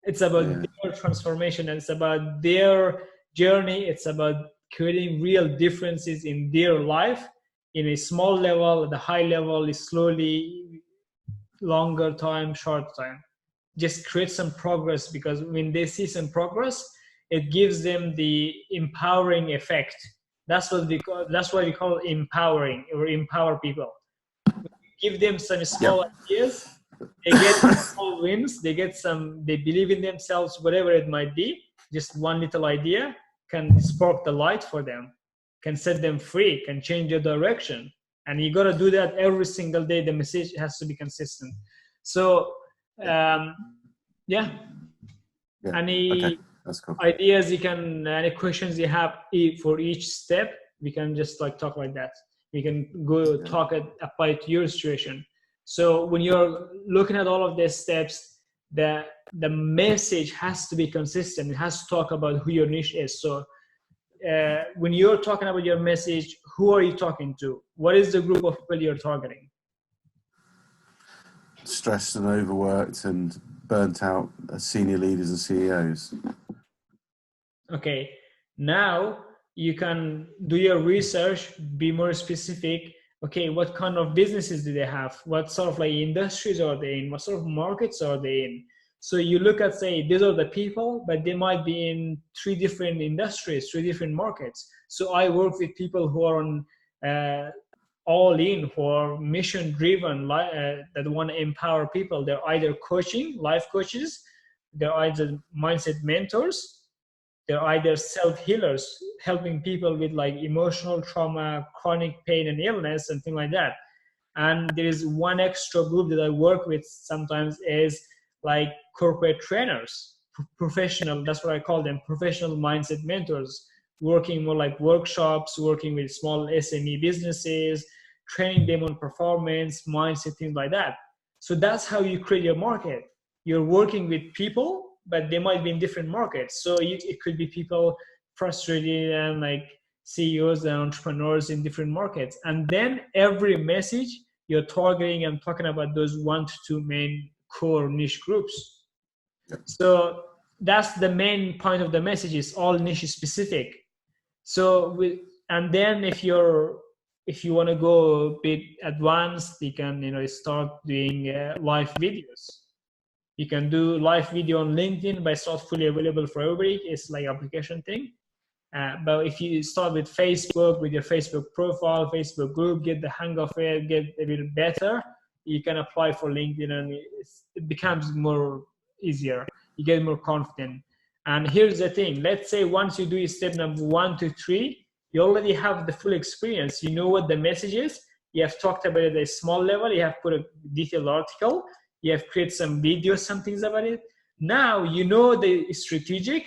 It's about their transformation, and it's about their journey. It's about creating real differences in their life, in a small level, at the high level, is slowly, longer time, short time. Just create some progress, because when they see some progress, it gives them the empowering effect. That's what that's why we call empowering, or empower people. Give them some small ideas, they get small wins, they believe in themselves, whatever it might be. Just one little idea can spark the light for them, can set them free, can change your direction. And you got to do that every single day. The message has to be consistent. So, any that's cool. ideas any questions you have for each step, we can just talk like that. We can go apply it to your situation. So when you're looking at all of these steps, the message has to be consistent. It has to talk about who your niche is. So when you're talking about your message, who are you talking to? What is the group of people you're targeting? Stressed and overworked and burnt out senior leaders and CEOs. Okay, now you can do your research, be more specific. Okay, what kind of businesses do they have? What sort of industries are they in? What sort of markets are they in? So you look at, say, these are the people, but they might be in 3 different industries, 3 different markets. So I work with people who are on all in, who are mission driven, that want to empower people. They're either coaching, life coaches, they're either mindset mentors, they're either self-healers, helping people with like emotional trauma, chronic pain and illness and things like that. And there is one extra group that I work with sometimes is like corporate trainers, professional, that's what I call them, professional mindset mentors, working more like workshops, working with small SME businesses, training them on performance, mindset, things like that. So that's how you create your market. You're working with people, but they might be in different markets. So it could be people frustrated and like CEOs and entrepreneurs in different markets. And then every message you're targeting and talking about those 1 to 2 main core niche groups. So that's the main point of the message, is all niche specific. So and then if you want to go a bit advanced, you can start doing live videos. You can do live video on LinkedIn, but it's not fully available for everybody. It's like application thing. But if you start with Facebook, with your Facebook profile, Facebook group, get the hang of it, get a bit better, you can apply for LinkedIn, and it becomes more easier. You get more confident. And here's the thing. Let's say once you do step number 1 to 3, you already have the full experience. You know what the message is. You have talked about it at a small level. You have put a detailed article. You have created some videos, some things about it. Now you know the strategic,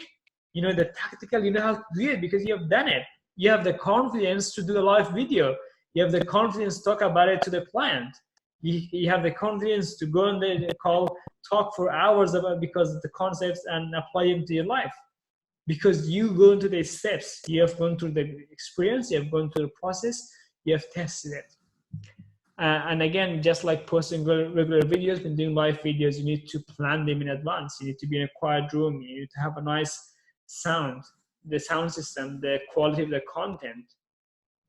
you know the tactical, you know how to do it because you have done it. You have the confidence to do a live video. You have the confidence to talk about it to the client. You have the confidence to go on the call, talk for hours about because of the concepts and apply them to your life. Because you go into the steps, you have gone through the experience, you have gone through the process, you have tested it. And again, just like posting regular videos and doing live videos, you need to plan them in advance. You need to be in a quiet room. You need to have a nice sound, the sound system, the quality of the content.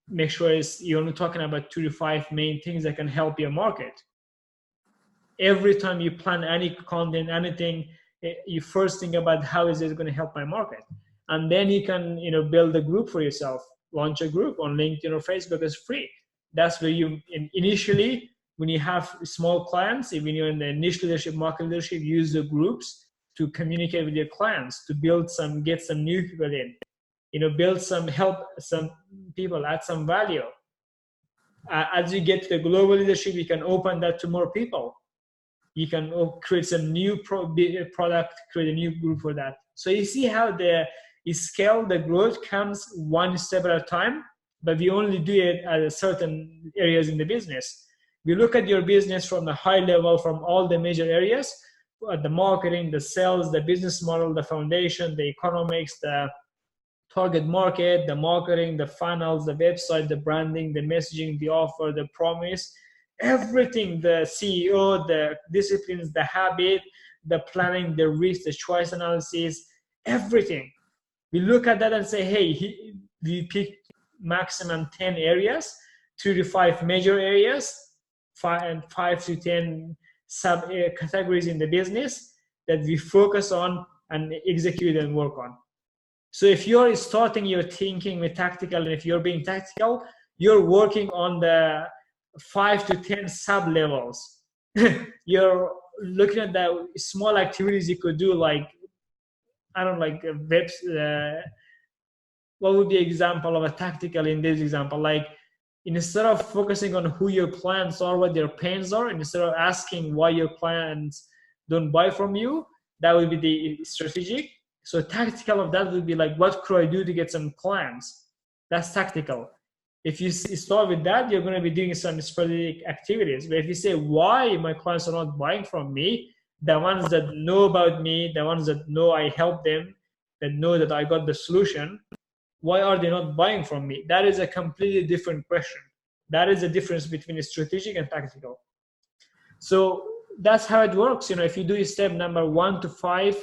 Make sure you're only talking about 2 to 5 main things that can help your market. Every time you plan any content, anything, you first think about how is it going to help my market. And then you can build a group for yourself. Launch a group on LinkedIn or Facebook. It's free. That's where you initially, when you have small clients, even you're in the niche leadership, market leadership, use the groups to communicate with your clients, to get some new people in, build some, help some people, add some value. As you get to the global leadership, you can open that to more people. You can create some new product, create a new group for that. So you see how the scale, the growth comes one step at a time. But we only do it at certain areas in the business. We look at your business from the high level, from all the major areas, the marketing, the sales, the business model, the foundation, the economics, the target market, the marketing, the funnels, the website, the branding, the messaging, the offer, the promise, everything, the CEO, the disciplines, the habit, the planning, the risk, the choice analysis, everything. We look at that and say, hey, we pick maximum 10 areas, 2 to 5 major areas, 5 to 10 sub categories in the business that we focus on and execute and work on. So if you're starting your thinking with tactical, and if you're being tactical, you're working on the 5 to 10 sub levels. You're looking at the small activities you could do, like what would be an example of a tactical in this example? Like, instead of focusing on who your clients are, what their pains are, instead of asking why your clients don't buy from you, that would be the strategic. So tactical of that would be like, what could I do to get some clients? That's tactical. If you start with that, you're going to be doing some strategic activities. But if you say, why my clients are not buying from me, the ones that know about me, the ones that know I help them, that know that I got the solution, why are they not buying from me? That is a completely different question. That is the difference between strategic and tactical. So that's how it works. If you do step number 1 to 5,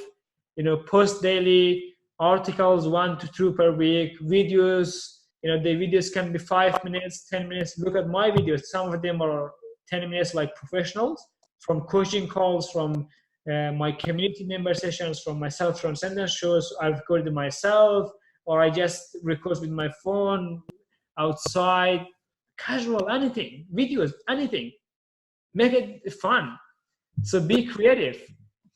post daily, articles 1 to 2 per week, videos, the videos can be 5 minutes, 10 minutes. Look at my videos. Some of them are 10 minutes, like professionals, from coaching calls, from my community member sessions from myself, Transcendence shows I've recorded myself, or I just record with my phone outside, casual, anything, videos, anything. Make it fun. So be creative.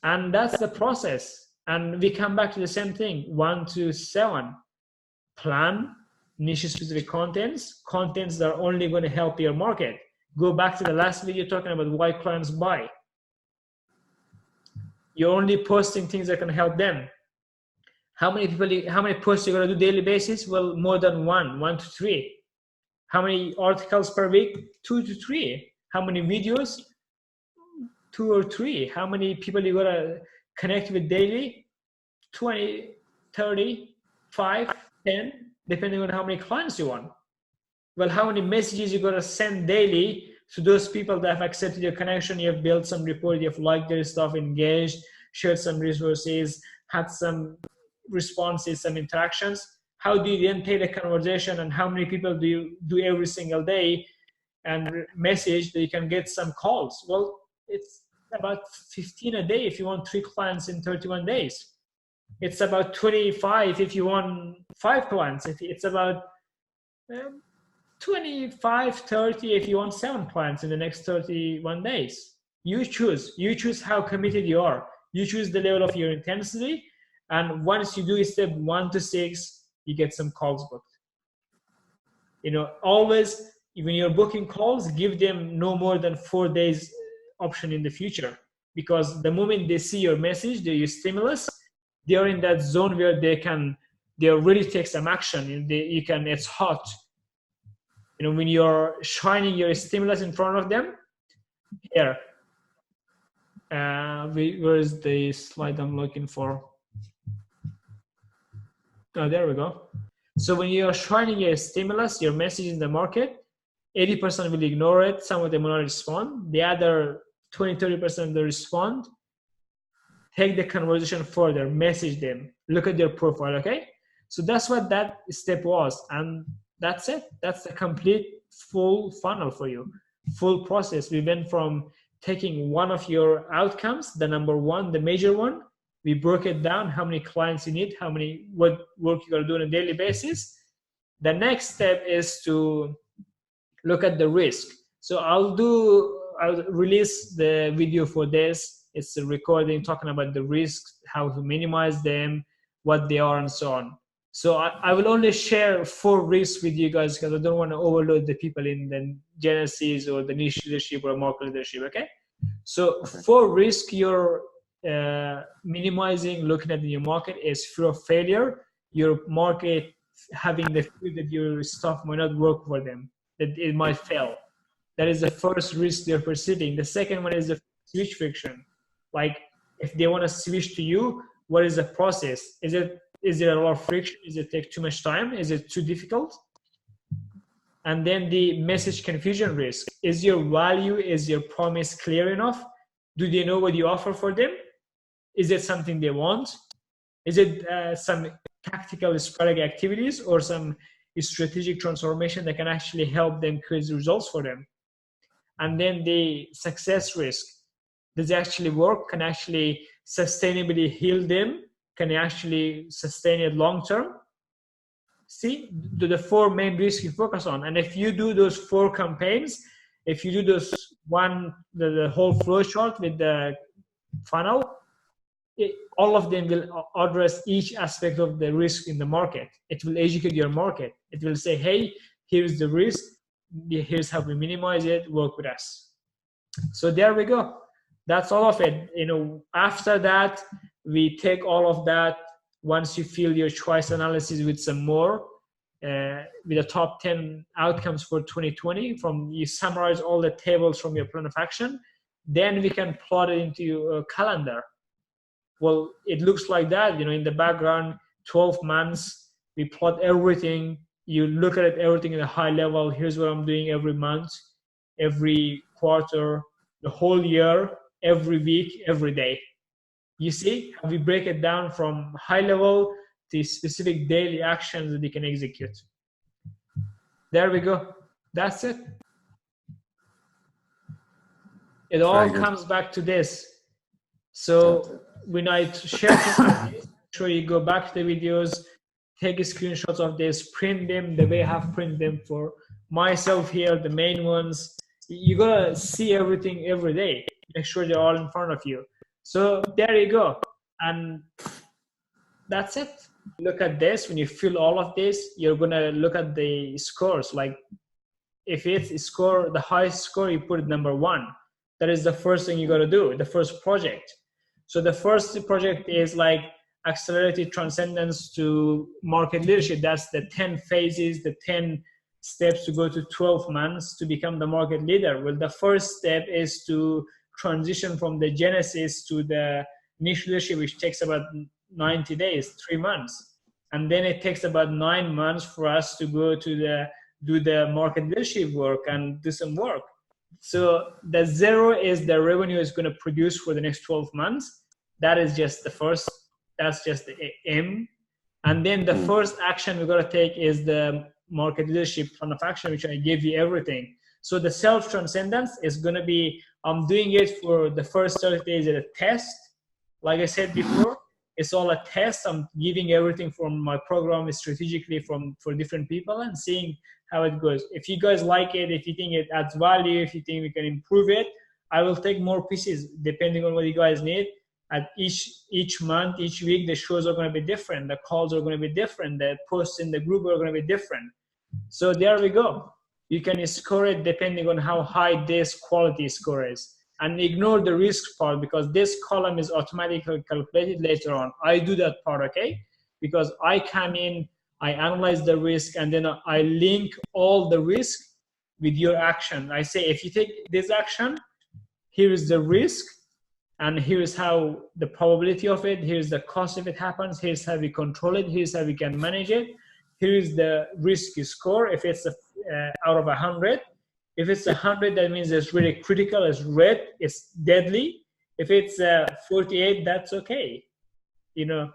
And that's the process. And we come back to the same thing, 1 to 7. Plan niche specific contents that are only going to help your market. Go back to the last video talking about why clients buy. You're only posting things that can help them. How many posts you're going to do daily basis? Well, more than 1 to 3. How many articles per week? 2 to 3. How many videos? 2 or 3. How many people you got to connect with daily? 20, 30, 5, 10, depending on how many clients you want. Well, how many messages you got to send daily to those people that have accepted your connection? You have built some rapport, you have liked their stuff, engaged, shared some resources, had some responses, some interactions. How do you then take the conversation, and how many people do you do every single day and message that you can get some calls? Well, it's about 15 a day if you want 3 clients in 31 days. It's about 25 if you want 5 clients. It's about 25, 30 if you want 7 clients in the next 31 days. You choose how committed you are. You choose the level of your intensity. And once you do step 1 to 6, you get some calls booked. Always when you're booking calls, give them no more than 4 days option in the future, because the moment they see your message, your stimulus, they're in that zone where they already take some action. It's hot. When you're shining your stimulus in front of them, here, where is the slide I'm looking for? Oh, there we go. So when you're shining your stimulus, your message in the market, 80% will ignore it. Some of them will not respond. The other 20, 30% will respond. Take the conversation further, message them, look at their profile, okay? So that's what that step was. And that's it. That's the complete full funnel for you, full process. We went from taking one of your outcomes, the number 1, the major one. We broke it down, how many clients you need, what work you gotta do on a daily basis. The next step is to look at the risk. So I'll release the video for this. It's a recording talking about the risks, how to minimize them, what they are, and so on. So I will only share 4 risks with you guys, because I don't want to overload the people in the Genesis or the niche leadership or market leadership, okay? So 4 risks you're minimizing looking at your market is fear of failure, your market having the fear that your stuff might not work for them, that it might fail. That is the first risk they're perceiving. The second one is the switch friction. Like if they want to switch to you, what is the process? Is there a lot of friction? Is it take too much time? Is it too difficult? And then the message confusion risk. Is your value, is your promise clear enough? Do they know what you offer for them? Is it something they want? Is it some tactical sporadic activities or some strategic transformation that can actually help them create results for them? And then the success risk. Does it actually work? Can actually sustainably heal them? Can it actually sustain it long term? See, the 4 main risks you focus on. And if you do those 4 campaigns, if you do those the whole flow chart with the funnel, all of them will address each aspect of the risk in the market. It will educate your market. It will say, hey, here's the risk. Here's how we minimize it. Work with us. So there we go. That's all of it. After that, we take all of that. Once you fill your choice analysis with some more, with the top 10 outcomes for 2020, you summarize all the tables from your plan of action, then we can plot it into a calendar. Well, it looks like that, in the background, 12 months, we plot everything. You look at everything at a high level. Here's what I'm doing every month, every quarter, the whole year, every week, every day. You see how we break it down from high level to specific daily actions that you can execute. There we go. That's it. It all comes back to this. So when I share things like this, make sure you go back to the videos, take screenshots of this, print them the way I have printed them for myself here, the main ones. You gotta see everything every day. Make sure they're all in front of you. So there you go. And that's it. Look at this. When you fill all of this, you're gonna look at the scores. Like if it's score, the highest score, you put it number 1. That is the first thing you gotta do, the first project. So the first project is like accelerated transcendence to market leadership. That's the 10 phases, the 10 steps to go to 12 months to become the market leader. Well, the first step is to transition from the genesis to the niche leadership, which takes about 90 days, 3 months. And then it takes about 9 months for us to go to do the market leadership work and do some work. So the 0 is the revenue is going to produce for the next 12 months. That is just the first, that's just the aim. And then the first action we got to take is the market leadership plan of action, which I gave you everything. So the self-transcendence is going to be, I'm doing it for the first 30 days as a test. Like I said before, it's all a test. I'm giving everything from my program strategically for different people and seeing how it goes. If you guys like it, if you think it adds value, if you think we can improve it, I will take more pieces depending on what you guys need. At each month, each week, the shows are going to be different. The calls are going to be different. The posts in the group are going to be different. So there we go. You can score it depending on how high this quality score is. And ignore the risk part because this column is automatically calculated later on. I do that part, okay? Because I come in, I analyze the risk, and then I link all the risk with your action. I say, if you take this action, here is the risk, and here's how the probability of it, here's the cost if it happens, here's how we control it, here's how we can manage it, here is the risk score if it's out of 100. If it's 100, that means it's really critical, it's red, it's deadly. If it's 48, that's okay, you know.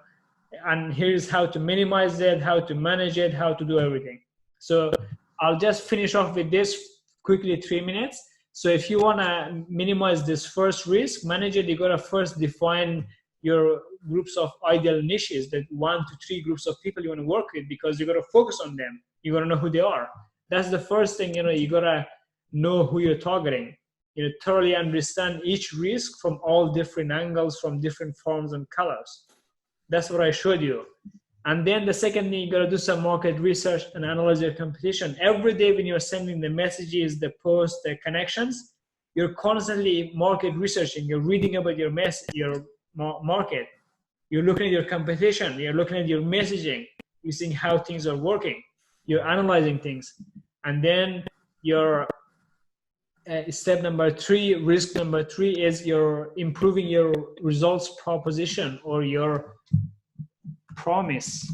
And here's how to minimize it, how to manage it, how to do everything. So I'll just finish off with this quickly, 3 minutes. So if you want to minimize this first risk, manage it, you got to first define your groups of ideal niches, that 1 to 3 groups of people you want to work with, because you got to focus on them. You got to know who they are. That's the first thing, you know, you got to know who you're targeting. You know, thoroughly understand each risk from all different angles, from different forms and colors. That's what I showed you. And then the second thing, you got to do some market research and analyze your competition. Every day when you're sending the messages, the posts, the connections, you're constantly market researching. You're reading about your market. You're looking at your competition. You're looking at your messaging. You're seeing how things are working. You're analyzing things. And then your step number 3, risk number 3 is you're improving your results proposition or your promise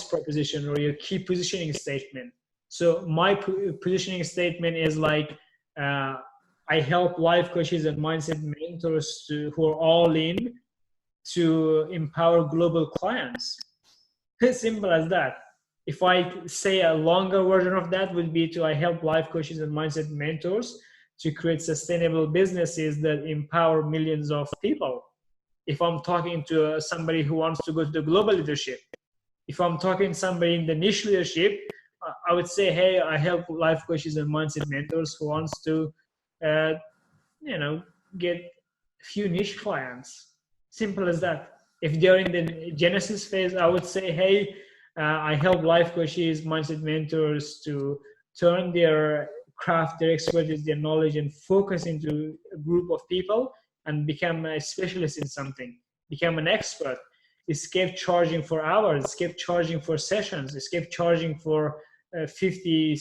proposition or your key positioning statement. So my positioning statement is like, I help life coaches and mindset mentors who are all in to empower global clients. As simple as that. If I say a longer version of that would be I help life coaches and mindset mentors to create sustainable businesses that empower millions of people. If I'm talking to somebody who wants to go to the global leadership, if I'm talking to somebody in the niche leadership, I would say, hey, I help life coaches and mindset mentors who wants to, get a few niche clients. Simple as that. If they're in the genesis phase, I would say, hey, I help life coaches, mindset mentors to turn their craft, their expertise, their knowledge, and focus into a group of people and become a specialist in something, become an expert. Escape charging for hours, escape charging for sessions, escape charging for 50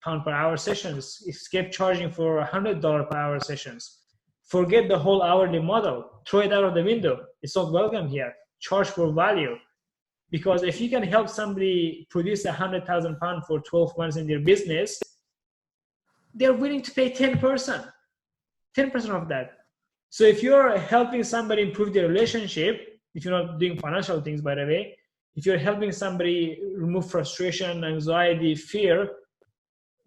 pound per hour sessions, escape charging for $100 per hour sessions. Forget the whole hourly model, throw it out of the window. It's not welcome here. Charge for value. Because if you can help somebody produce 100,000 pounds for 12 months in their business, they're willing to pay 10% of that. So if you're helping somebody improve their relationship, if you're not doing financial things, by the way, if you're helping somebody remove frustration, anxiety, fear,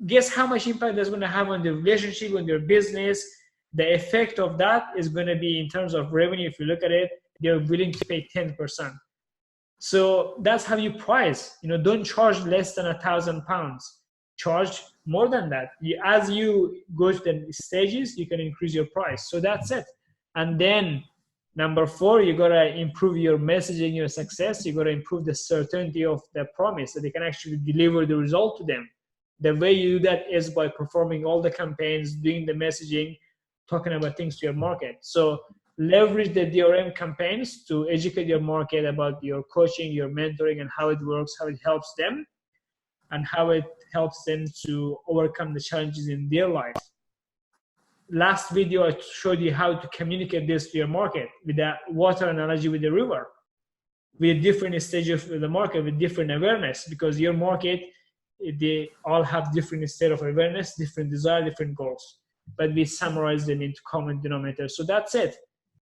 guess how much impact that's going to have on their relationship, on their business, the effect of that is going to be in terms of revenue. If you look at it, they're willing to pay 10%. So that's how you price. Don't charge less than £1,000. Charge more than that. As you go to the stages, you can increase your price. So that's it. And then number 4, you got to improve your messaging, your success. You got to improve the certainty of the promise, that they can actually deliver the result to them. The way you do that is by performing all the campaigns, doing the messaging, talking about things to your market. So leverage the DRM campaigns to educate your market about your coaching, your mentoring, and how it works, how it helps them, and how it helps them to overcome the challenges in their life. Last video, I showed you how to communicate this to your market with that water analogy with the river, with different stages of the market, with different awareness, because your market, they all have different state of awareness, different desire, different goals, but we summarize them into common denominators. So that's it.